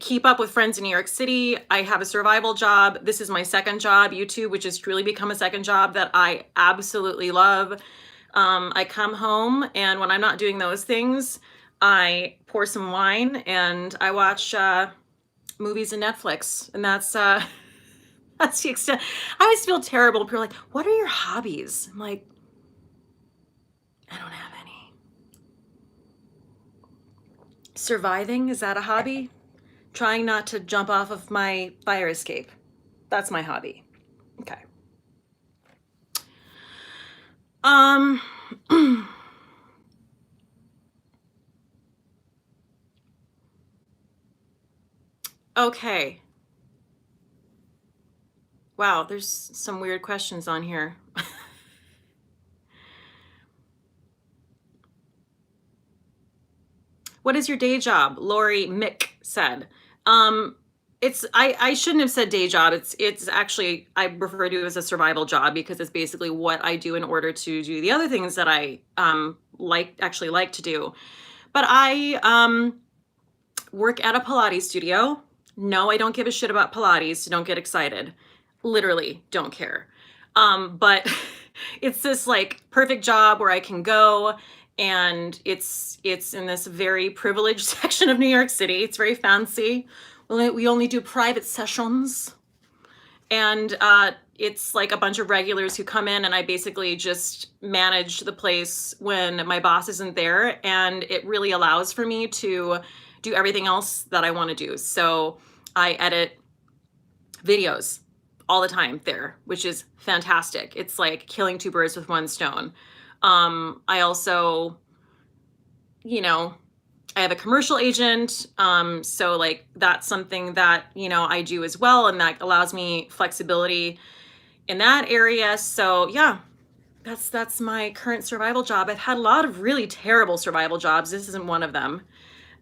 keep up with friends in New York City. I have a survival job. This is my second job, YouTube, which has truly become a second job that I absolutely love. I come home, and when I'm not doing those things, I pour some wine and I watch movies and Netflix, and that's that's the extent. I always feel terrible. People are like, "What are your hobbies?" I'm like, I don't have any. Surviving, is that a hobby? Trying not to jump off of my fire escape. That's my hobby. Okay. Okay. Wow, there's some weird questions on here. What is your day job? Lori Mick said. I shouldn't have said day job. It's actually, I refer to it as a survival job because it's basically what I do in order to do the other things that I like to do. But I work at a Pilates studio. No, I don't give a shit about Pilates, so don't get excited. Literally don't care. But it's this like perfect job where I can go, and it's in this very privileged section of New York City. It's very fancy. We only do private sessions, and it's like a bunch of regulars who come in, and I basically just manage the place when my boss isn't there, and it really allows for me to do everything else that I want to do. So I edit videos all the time there, which is fantastic. It's like killing two birds with one stone. I also, I have a commercial agent. So like that's something that, I do as well. And that allows me flexibility in that area. So yeah, that's my current survival job. I've had a lot of really terrible survival jobs. This isn't one of them.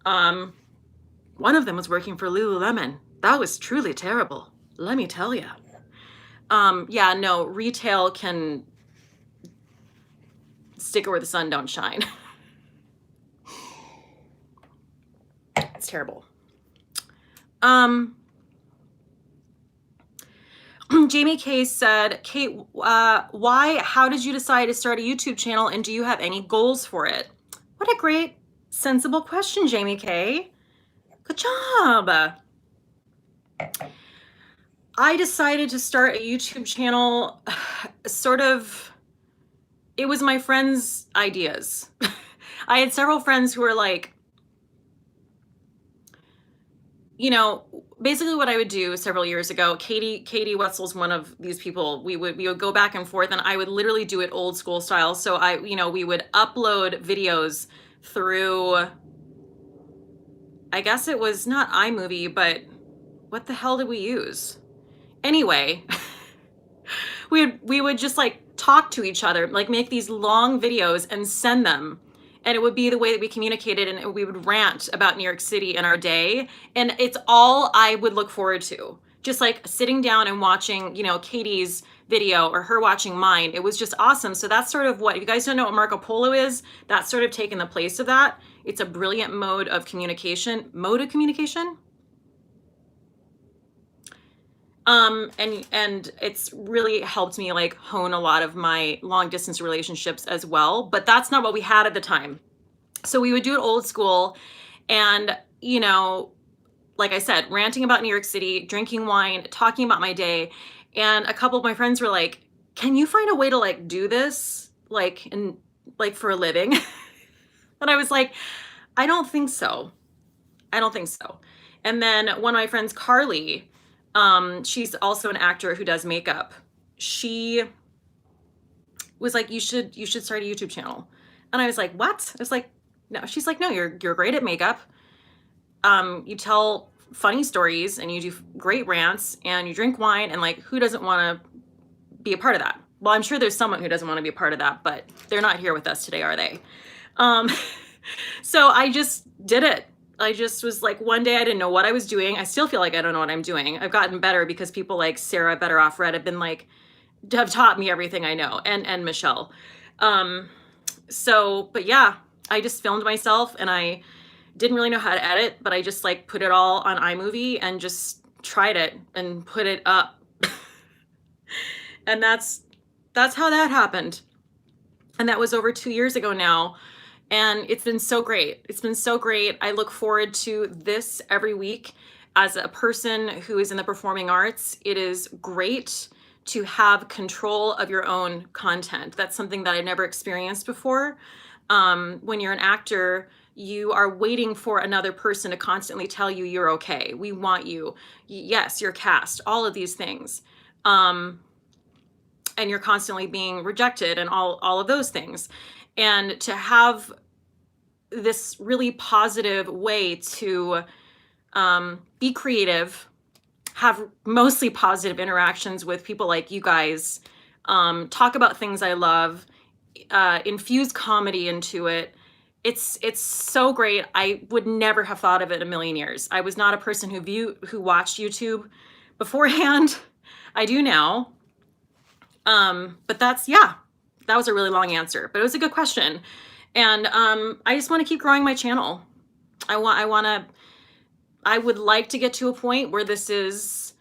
One of them was working for Lululemon. That was truly terrible, let me tell you. Yeah, no, retail can stick where the sun don't shine. It's terrible. Jamie K said, Kate, how did you decide to start a YouTube channel, and do you have any goals for it? What a great, sensible question, Jamie K. Good job. I decided to start a YouTube channel, it was my friends' ideas. I had several friends who were like, basically what I would do several years ago, Cate Whetsells, one of these people, we would go back and forth, and I would literally do it old school style. So we would upload videos through, I guess it was not iMovie, but what the hell did we use? Anyway, we would just like talk to each other, like make these long videos and send them. And it would be the way that we communicated, and we would rant about New York City and our day. And it's all I would look forward to. Just like sitting down and watching, you know, Katie's video or her watching mine. It was just awesome. So that's sort of what, if you guys don't know what Marco Polo is, that's sort of taken the place of that. It's a brilliant mode of communication. And it's really helped me like hone a lot of my long distance relationships as well. But that's not what we had at the time. So we would do it old school, and, you know, like I said, ranting about New York City, drinking wine, talking about my day. And a couple of my friends were like, can you find a way to like do this like and like for a living? And I was like, I don't think so. I don't think so. And then one of my friends, Carly, she's also an actor who does makeup. She was like, you should start a YouTube channel. And I was like, what? I was like, no. She's like, no, you're great at makeup. You tell funny stories and you do great rants and you drink wine, and like, who doesn't want to be a part of that? Well, I'm sure there's someone who doesn't want to be a part of that, but they're not here with us today, are they? So I just did it. I just was like, one day I didn't know what I was doing. I still feel like I don't know what I'm doing. I've gotten better because people like Sarah Better Off Red have been like, have taught me everything I know, and Michelle. So, but yeah, I just filmed myself, and I didn't really know how to edit, but I just like put it all on iMovie and just tried it and put it up. And that's how that happened. And that was over 2 years ago now. And it's been so great. It's been so great. I look forward to this every week. As a person who is in the performing arts, it is great to have control of your own content. That's something that I've never experienced before. When you're an actor, you are waiting for another person to constantly tell you you're okay. We want you. Yes, you're cast, all of these things. And you're constantly being rejected and all of those things. And to have this really positive way to be creative, have mostly positive interactions with people like you guys, talk about things I love, infuse comedy into it. It's so great. I would never have thought of it in a million years. I was not a person who watched YouTube beforehand. I do now. But that was a really long answer, but it was a good question. And I just want to keep growing my channel. I would like to get to a point where this is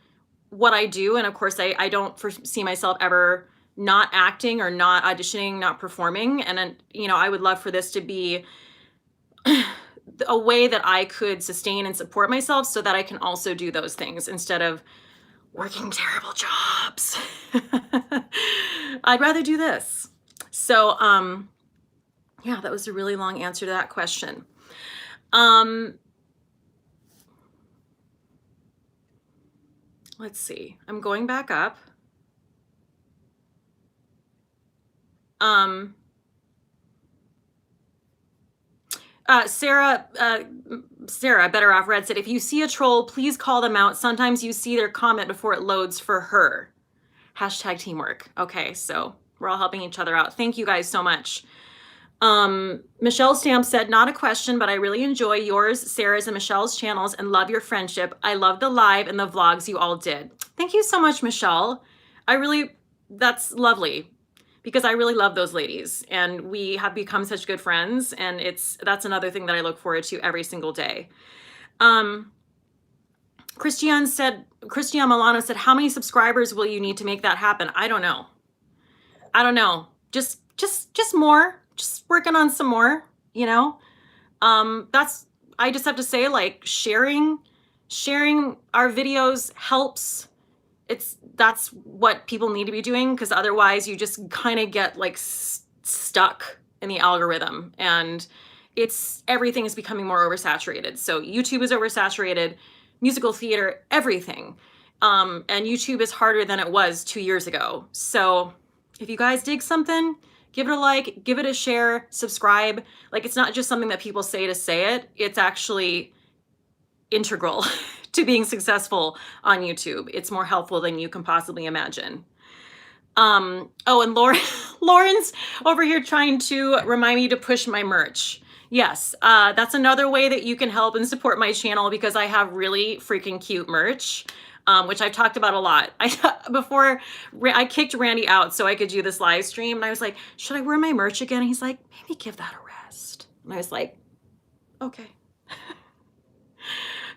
what I do. And of course, I don't foresee myself ever not acting or not auditioning, not performing. And then, you know, I would love for this to be a way that I could sustain and support myself so that I can also do those things instead of working terrible jobs. I'd rather do this. So, yeah, that was a really long answer to that question. Let's see. I'm going back up. Sarah Better Off Red said, if you see a troll, please call them out. Sometimes you see their comment before it loads for her. Hashtag teamwork. Okay, so we're all helping each other out. Thank you guys so much. Michelle Stamp said, not a question, but I really enjoy yours, Sarah's, and Michelle's channels and love your friendship. I love the live and the vlogs you all did. Thank you so much, Michelle. That's lovely, because I really love those ladies and we have become such good friends, and that's another thing that I look forward to every single day. Christian Milano said, how many subscribers will you need to make that happen? I don't know. Just more. Just working on some more, you know. I just have to say, like, sharing our videos helps. That's what people need to be doing, because otherwise you just kind of get like stuck in the algorithm, and everything is becoming more oversaturated. So YouTube is oversaturated, musical theater, everything. And YouTube is harder than it was 2 years ago. So if you guys dig something, give it a like, give it a share, subscribe. Like, it's not just something that people say to say it. It's actually integral to being successful on YouTube. It's more helpful than you can possibly imagine. Oh, and Lauren's over here trying to remind me to push my merch. Yes, that's another way that you can help and support my channel, because I have really freaking cute merch, which I've talked about a lot. Before I kicked Randy out so I could do this live stream, and I was like, should I wear my merch again? And he's like, maybe give that a rest. And I was like, okay.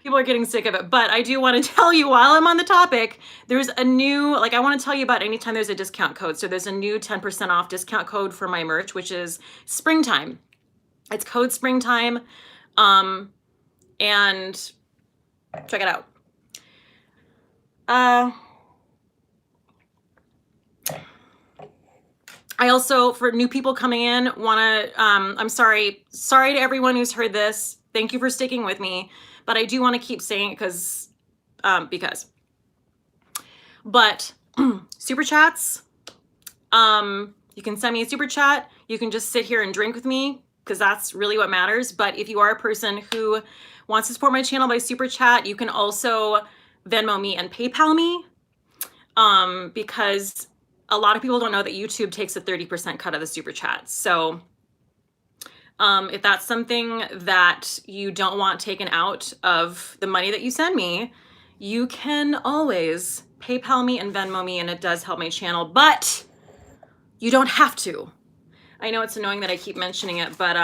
People are getting sick of it, but I do want to tell you, while I'm on the topic, there's a new, like, I want to tell you about anytime there's a discount code. So there's a new 10% off discount code for my merch, which is springtime. It's code springtime. And check it out. I also, for new people coming in, want to, I'm sorry to everyone who's heard this. Thank you for sticking with me. But I do want to keep saying it because. But super chats, you can send me a super chat. You can just sit here and drink with me, because that's really what matters. But if you are a person who wants to support my channel by super chat, you can also Venmo me and PayPal me, because a lot of people don't know that YouTube takes a 30% cut of the super chats. So if that's something that you don't want taken out of the money that you send me, you can always PayPal me and Venmo me, and it does help my channel, but you don't have to. I know it's annoying that I keep mentioning it, but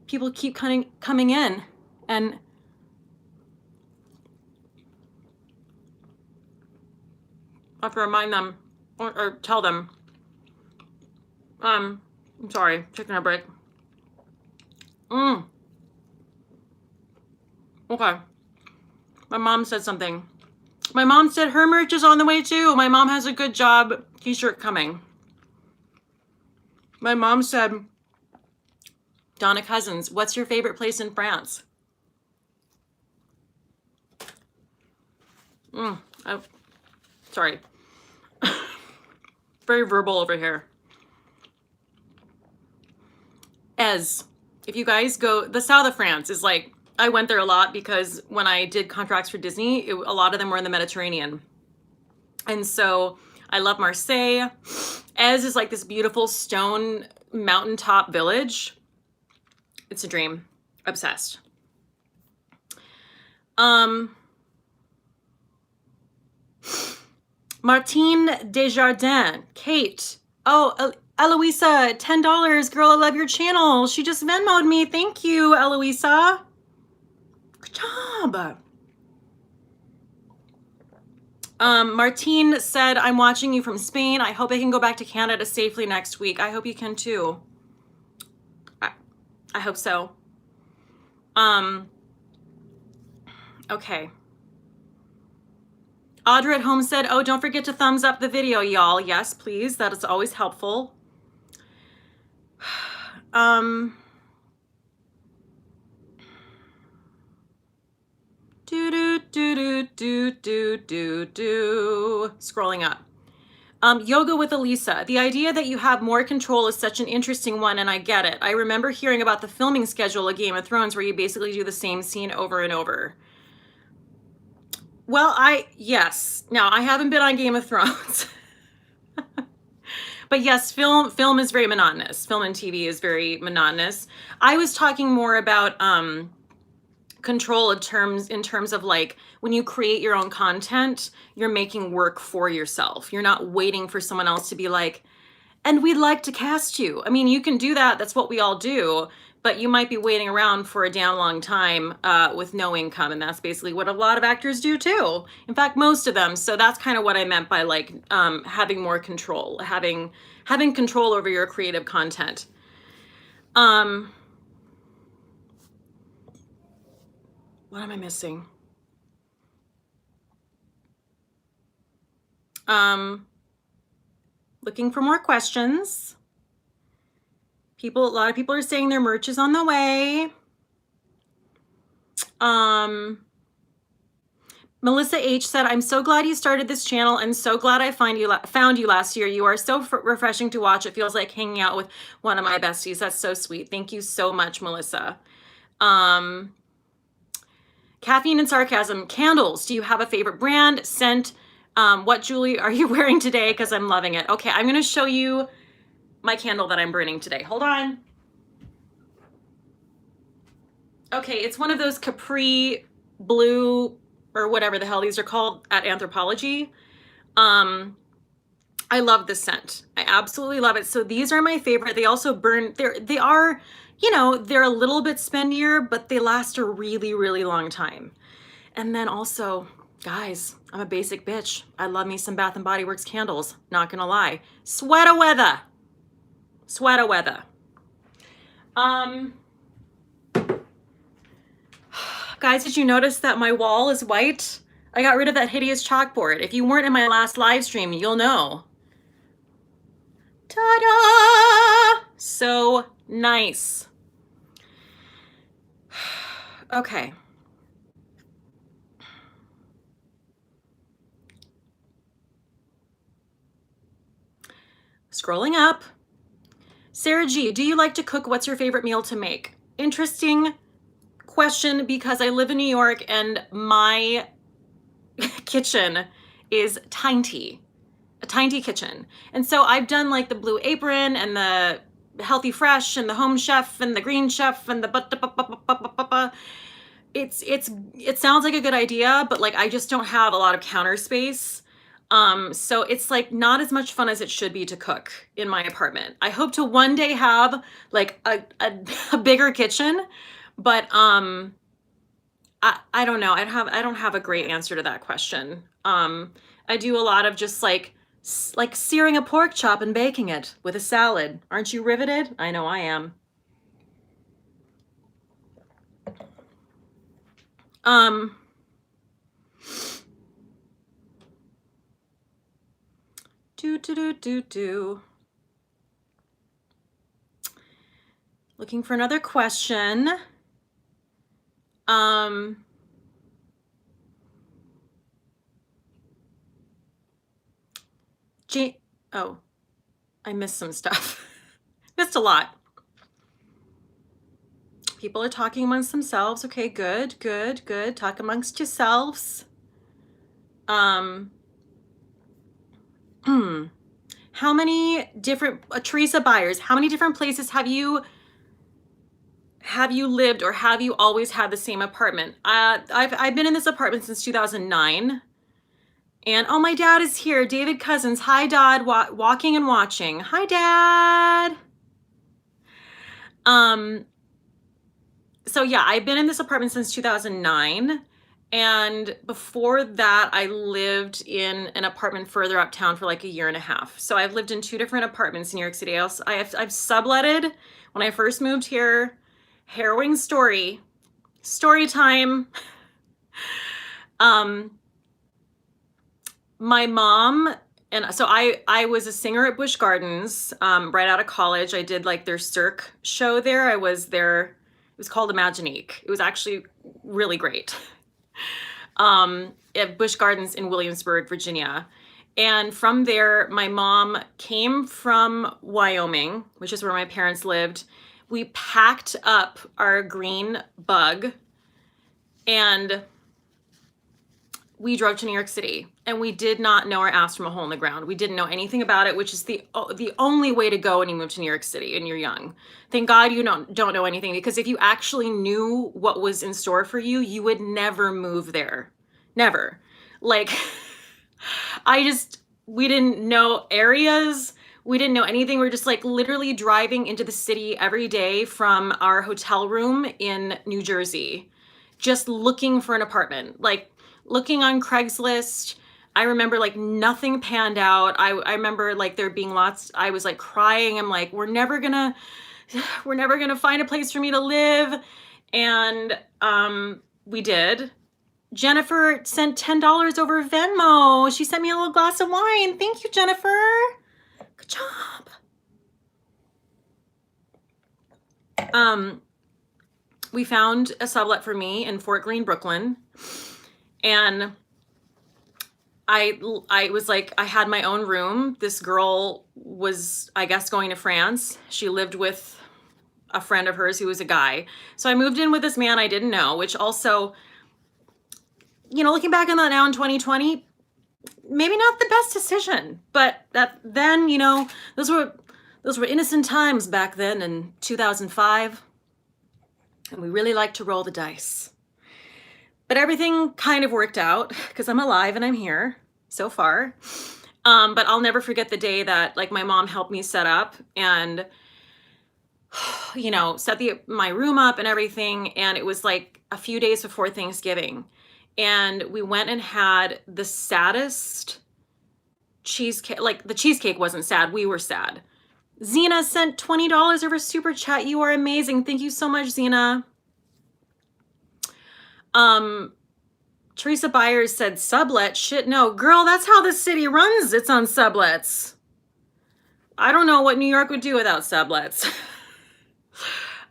people keep coming in, and I have to remind them or tell them. I'm sorry, taking a break. Okay. My mom said something. My mom said her merch is on the way too. My mom has a good job t-shirt coming. My mom said, Donna Cousins, what's your favorite place in France? Sorry. Very verbal over here. If you guys go, the south of France is like, I went there a lot because when I did contracts for Disney, a lot of them were in the Mediterranean. And so I love Marseille. Ez is like this beautiful stone mountaintop village. It's a dream. Obsessed. Martine Desjardins. Cate. Oh, Eloisa, $10. Girl, I love your channel. She just Venmo'd me. Thank you, Eloisa. Good job. Martine said, I'm watching you from Spain. I hope I can go back to Canada safely next week. I hope you can too. I hope so. Okay. Audra at home said, oh, don't forget to thumbs up the video, y'all. Yes, please. That is always helpful. Scrolling up. Yoga with Elisa. The idea that you have more control is such an interesting one, and I get it. I remember hearing about the filming schedule of Game of Thrones where you basically do the same scene over and over. Well, yes. Now, I haven't been on Game of Thrones. But yes, film is very monotonous. Film and TV is very monotonous. I was talking more about control in terms of like when you create your own content, you're making work for yourself. You're not waiting for someone else to be like, and we'd like to cast you. I mean, you can do that. That's what we all do. But you might be waiting around for a damn long time with no income. And that's basically what a lot of actors do too. In fact, most of them. So that's kind of what I meant by like having more control, having control over your creative content. What am I missing? Looking for more questions. A lot of people are saying their merch is on the way. Melissa H said, I'm so glad you started this channel and so glad I found you last year. You are so refreshing to watch. It feels like hanging out with one of my besties. That's so sweet. Thank you so much, Melissa. Caffeine and sarcasm. Candles. Do you have a favorite brand, scent, What jewelry are you wearing today? Because I'm loving it. Okay, I'm gonna show you my candle that I'm burning today. Hold on. Okay, it's one of those Capri blue or whatever the hell these are called at Anthropology. I love this scent. I absolutely love it. So these are my favorite. They also burn, they are, you know, they're a little bit spendier, but they last a really, really long time. And then also, guys, I'm a basic bitch. I love me some Bath and Body Works candles, not gonna lie. Sweater weather. Sweater weather. Guys, did you notice that my wall is white? I got rid of that hideous chalkboard. If you weren't in my last live stream, you'll know. Ta-da! So nice. Okay. Scrolling up. Sarah G, do you like to cook? What's your favorite meal to make? Interesting question, because I live in New York and my kitchen is tiny, a tiny kitchen. And so I've done like the Blue Apron and the Healthy Fresh and the Home Chef and the Green Chef and the it sounds like a good idea, but like I just don't have a lot of counter space. So it's like not as much fun as it should be to cook in my apartment. I hope to one day have like a bigger kitchen, but I don't know. I don't have a great answer to that question. I do a lot of just like searing a pork chop and baking it with a salad. Aren't you riveted? I know I am. Looking for another question. Oh, I missed some stuff. Missed a lot. People are talking amongst themselves. Okay, good. Talk amongst yourselves. How many different, Teresa Byers, how many different places have you lived, or have you always had the same apartment? I've been in this apartment since 2009. And oh, my dad is here. David Cousins. Hi, Dad. Walking and watching. Hi, Dad. So yeah, I've been in this apartment since 2009. And before that, I lived in an apartment further uptown for like a year and a half. So I've lived in 2 different apartments in New York City. I've subletted when I first moved here. Harrowing story time. My mom, and so I was a singer at Busch Gardens right out of college. I did like their Cirque show there. I was there. It was called Imaginique. It was actually really great. At Busch Gardens in Williamsburg, Virginia. And from there, my mom came from Wyoming, which is where my parents lived. We packed up our green bug and we drove to New York City, and we did not know our ass from a hole in the ground. We didn't know anything about it, which is the only way to go when you move to New York City and you're young. Thank God you don't know anything, because if you actually knew what was in store for you, you would never move there. Never. Like, we didn't know areas. We didn't know anything. We were just like literally driving into the city every day from our hotel room in New Jersey, just looking for an apartment. Like, looking on Craigslist. I remember like nothing panned out. I remember like there being lots, I was like crying. I'm like, we're never gonna find a place for me to live. And we did. Jennifer sent $10 over Venmo. She sent me a little glass of wine. Thank you, Jennifer. Good job. We found a sublet for me in Fort Greene, Brooklyn. And I was like, I had my own room. This girl was, I guess, going to France. She lived with a friend of hers who was a guy. So I moved in with this man I didn't know, which also, you know, looking back on that now in 2020, maybe not the best decision, but then, you know, those were innocent times back then in 2005, and we really liked to roll the dice. But everything kind of worked out because I'm alive and I'm here so far. But I'll never forget the day that, like, my mom helped me set up and, you know, set my room up and everything. And it was like a few days before Thanksgiving. And we went and had the saddest cheesecake. Like, the cheesecake wasn't sad. We were sad. Zena sent $20 over Super Chat. You are amazing. Thank you so much, Zena. Teresa Byers said sublet. Shit, no. Girl, that's how the city runs. It's on sublets. I don't know what New York would do without sublets.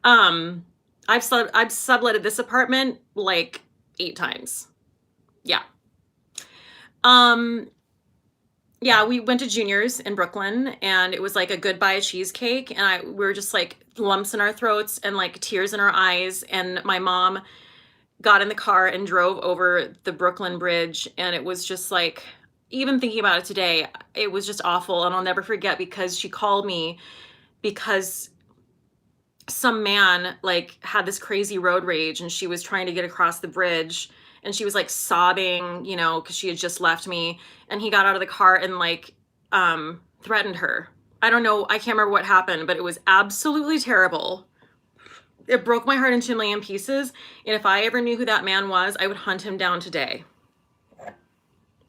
I've subletted this apartment like 8 times. Yeah. Yeah, we went to Junior's in Brooklyn, and it was like a goodbye cheesecake, and we were just like lumps in our throats and like tears in our eyes, and my mom got in the car and drove over the Brooklyn Bridge, and it was just like, even thinking about it today, it was just awful. And I'll never forget, because she called me because some man like had this crazy road rage, and she was trying to get across the bridge, and she was like sobbing, you know, because she had just left me, and he got out of the car and like threatened her. I don't know, I can't remember what happened, but it was absolutely terrible. It broke my heart into a million pieces, and if I ever knew who that man was, I would hunt him down today.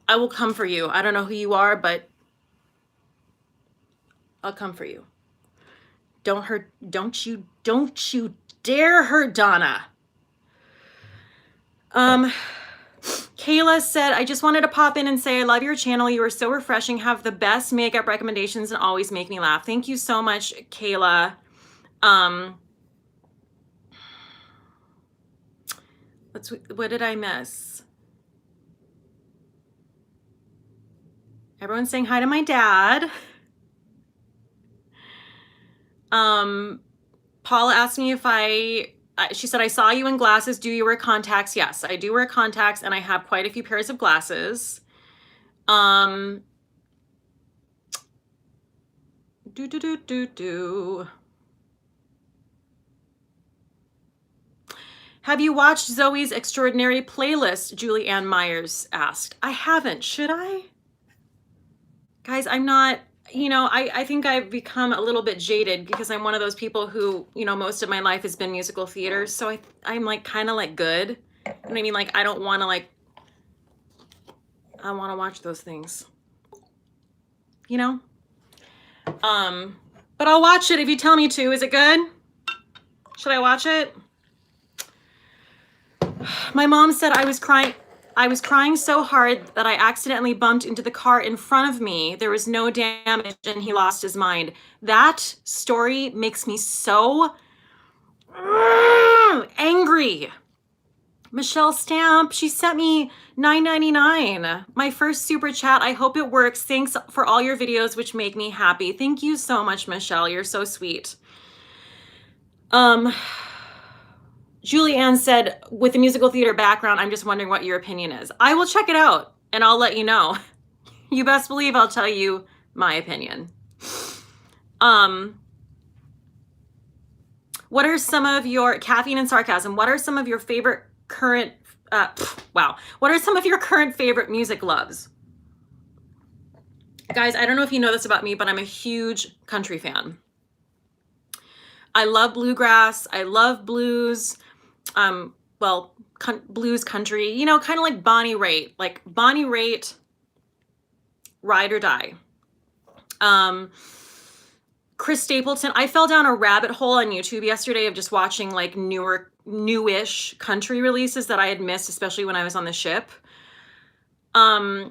I will come for you. I don't know who you are, but I'll come for you. Don't you dare hurt Donna. Kayla said, I just wanted to pop in and say I love your channel. You are so refreshing, have the best makeup recommendations, and always make me laugh. Thank you so much, Kayla. What did I miss? Everyone's saying hi to my dad. Paula asked me if she said, I saw you in glasses. Do you wear contacts? Yes, I do wear contacts, and I have quite a few pairs of glasses. Have you watched Zoe's Extraordinary Playlist? Julie Ann Myers asked. I haven't. Should I? Guys, I'm not, you know, I think I've become a little bit jaded because I'm one of those people who, you know, most of my life has been musical theater. So I'm like kind of like good. You know what I mean? Like, I don't want to I want to watch those things, you know? But I'll watch it if you tell me to. Is it good? Should I watch it? My mom said I was crying so hard that I accidentally bumped into the car in front of me. There was no damage and he lost his mind. That story makes me so angry. Michelle Stamp, she sent me $9.99. My first super chat. I hope it works. Thanks for all your videos, which make me happy. Thank you so much, Michelle. You're so sweet. Julie Ann said, with a musical theater background, I'm just wondering what your opinion is. I will check it out and I'll let you know. You best believe I'll tell you my opinion. What are some of your, Caffeine and Sarcasm, what are some of your favorite current, what are some of your current favorite music loves? Guys, I don't know if you know this about me, but I'm a huge country fan. I love bluegrass. I love blues. Blues country, you know, kind of like Bonnie Raitt, Ride or Die. Chris Stapleton. I fell down a rabbit hole on YouTube yesterday of just watching like newish country releases that I had missed, especially when I was on the ship. I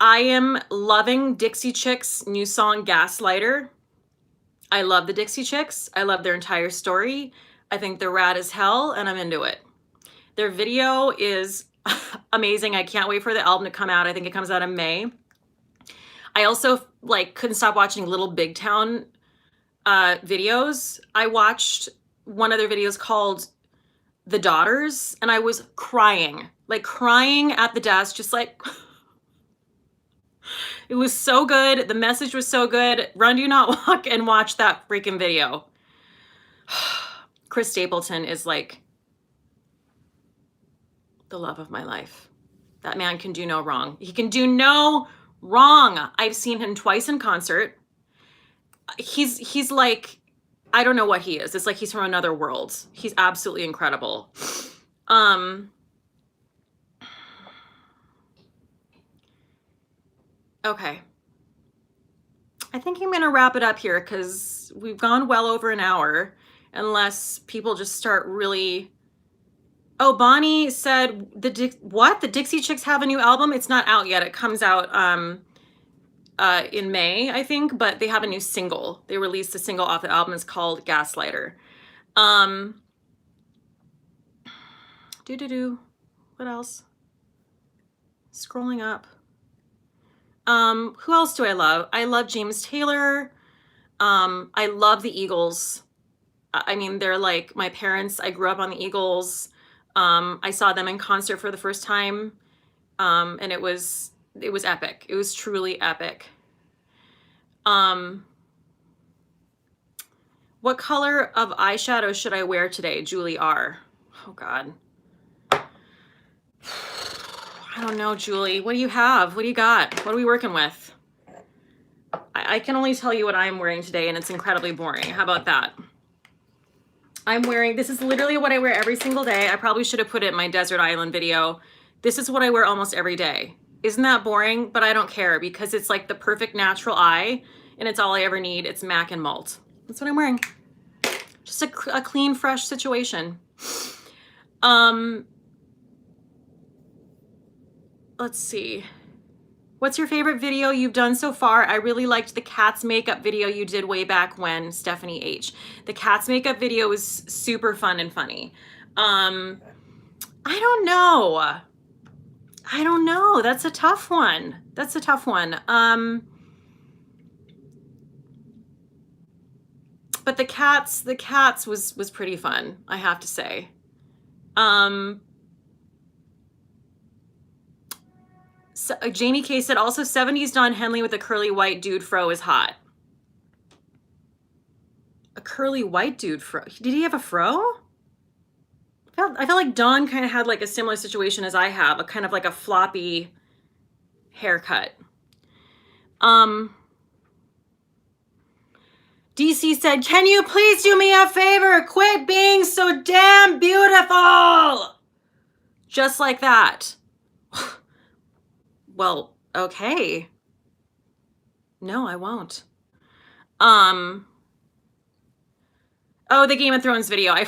am loving Dixie Chicks' new song, Gaslighter. I love the Dixie Chicks. I love their entire story. I think they're rad as hell, and I'm into it. Their video is amazing. I can't wait for the album to come out. I think it comes out in May. I also couldn't stop watching Little Big Town videos. I watched one of their videos called the daughters, and I was crying at the desk, just like, it was so good. The message was so good. Run, do not walk, and watch that freaking video. Chris Stapleton is like the love of my life. That man can do no wrong. He can do no wrong. I've seen him twice in concert. He's like, I don't know what he is. It's like he's from another world. He's absolutely incredible. Okay. I think I'm going to wrap it up here because we've gone well over an hour, unless people just start really... Oh, Bonnie said, what? The Dixie Chicks have a new album? It's not out yet. It comes out in May, I think, but they have a new single. They released a single off the album. It's called Gaslighter. What else? Scrolling up. Who else do I love? I love James Taylor. I love the Eagles. I mean, they're like my parents. I grew up on the Eagles. I saw them in concert for the first time. And it was epic. It was truly epic. What color of eyeshadow should I wear today? Julie R. Oh God. I don't know, Julie. What do you have? What do you got? What are we working with? I can only tell you what I'm wearing today, and it's incredibly boring. How about that? I'm wearing, this is literally what I wear every single day. I probably should have put it in my desert island video. This is what I wear almost every day. Isn't that boring? But I don't care because it's like the perfect natural eye, and it's all I ever need. It's MAC and Malt. That's what I'm wearing. Just a clean, fresh situation. Let's see. What's your favorite video you've done so far? I really liked the cat's makeup video you did way back when, Stephanie H. The cat's makeup video was super fun and funny. I don't know. That's a tough one. But the cats was pretty fun, I have to say. So, Jamie K said also 70s Don Henley with a curly white dude fro is hot. A curly white dude fro? Did he have a fro? I felt like Don kind of had like a similar situation as I have, a kind of like a floppy haircut. DC said, can you please do me a favor? Quit being so damn beautiful. Just like that. Well, okay. No, I won't. Oh, the Game of Thrones video. I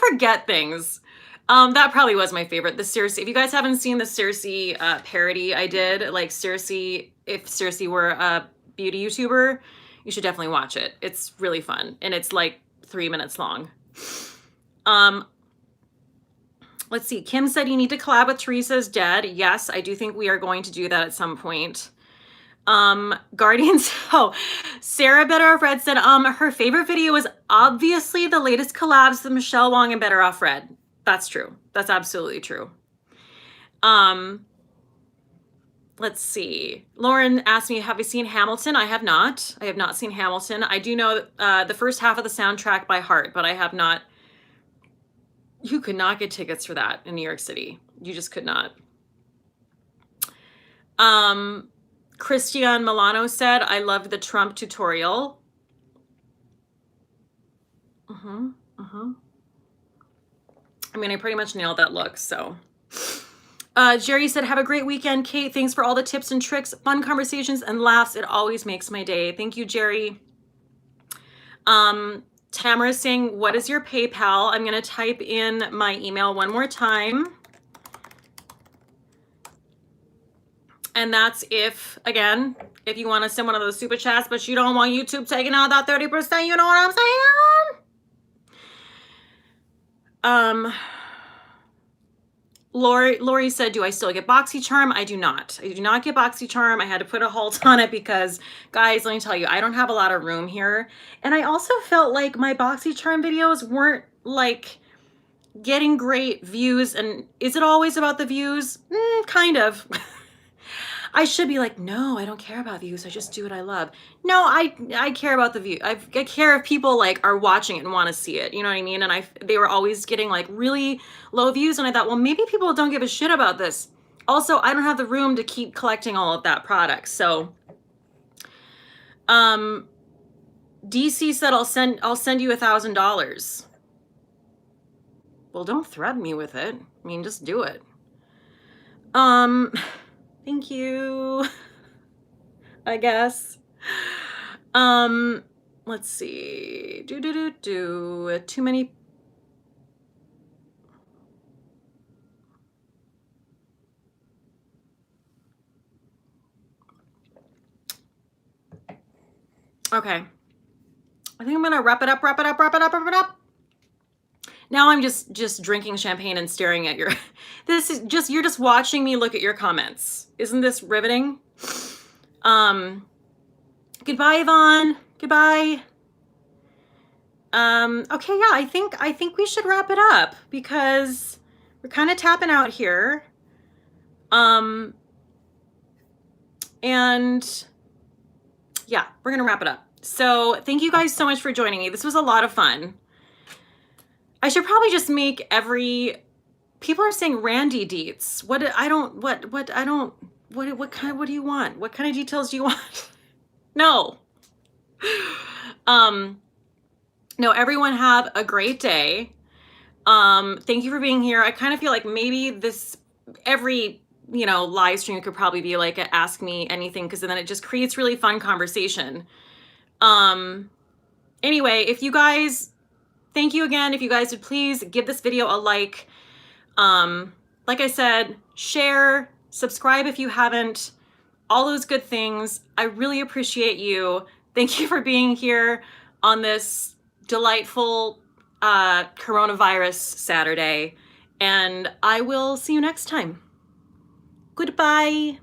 forget things. That probably was my favorite. The Cersei. If you guys haven't seen the Cersei parody I did, like Cersei, if Cersei were a beauty YouTuber, you should definitely watch it. It's really fun, and it's like 3 minutes long. Let's see. Kim said you need to collab with Teresa's Dead. Yes, I do think we are going to do that at some point. Guardians. Oh, Sarah Better Off Red said her favorite video was obviously the latest collabs with Michelle Wong and Better Off Red. That's true. That's absolutely true. Let's see. Lauren asked me, have you seen Hamilton? I have not. I have not seen Hamilton. I do know the first half of the soundtrack by heart, but I have not. You could not get tickets for that in New York City. You just could not. Christian Milano said, I loved the Trump tutorial. I mean, I pretty much nailed that look, so. Jerry said, have a great weekend, Kate. Thanks for all the tips and tricks, fun conversations, and laughs. It always makes my day. Thank you, Jerry. Tamara is saying, what is your PayPal? I'm going to type in my email one more time. And that's if you want to send one of those super chats, but you don't want YouTube taking out that 30%, you know what I'm saying? Lori said, do I still get BoxyCharm? I do not. I do not get BoxyCharm. I had to put a halt on it because, guys, let me tell you, I don't have a lot of room here. And I also felt like my BoxyCharm videos weren't like getting great views. And is it always about the views? Kind of. I should be like, no, I don't care about views. I just do what I love. No, I care about the view. I care if people like are watching it and want to see it. You know what I mean? And they were always getting like really low views. And I thought, well, maybe people don't give a shit about this. Also, I don't have the room to keep collecting all of that product. So, DC said, I'll send you $1,000. Well, don't threaten me with it. I mean, just do it. Thank you. I guess. Let's see. Too many. Okay. I think I'm gonna wrap it up. Now I'm just drinking champagne and staring at your, you're just watching me look at your comments. Isn't this riveting? Goodbye, Yvonne. Goodbye. Okay, yeah, I think we should wrap it up because we're kind of tapping out here. And yeah, we're gonna wrap it up. So thank you guys so much for joining me. This was a lot of fun. I should probably just make people are saying Randy deets. What do you want? What kind of details do you want? No. No, everyone have a great day. Thank you for being here. I kind of feel like maybe every live stream could probably be like a ask me anything, because then it just creates really fun conversation. Anyway, thank you again. If you guys would please give this video a like. Like I said, share, subscribe if you haven't, all those good things. I really appreciate you. Thank you for being here on this delightful coronavirus Saturday, and I will see you next time. Goodbye.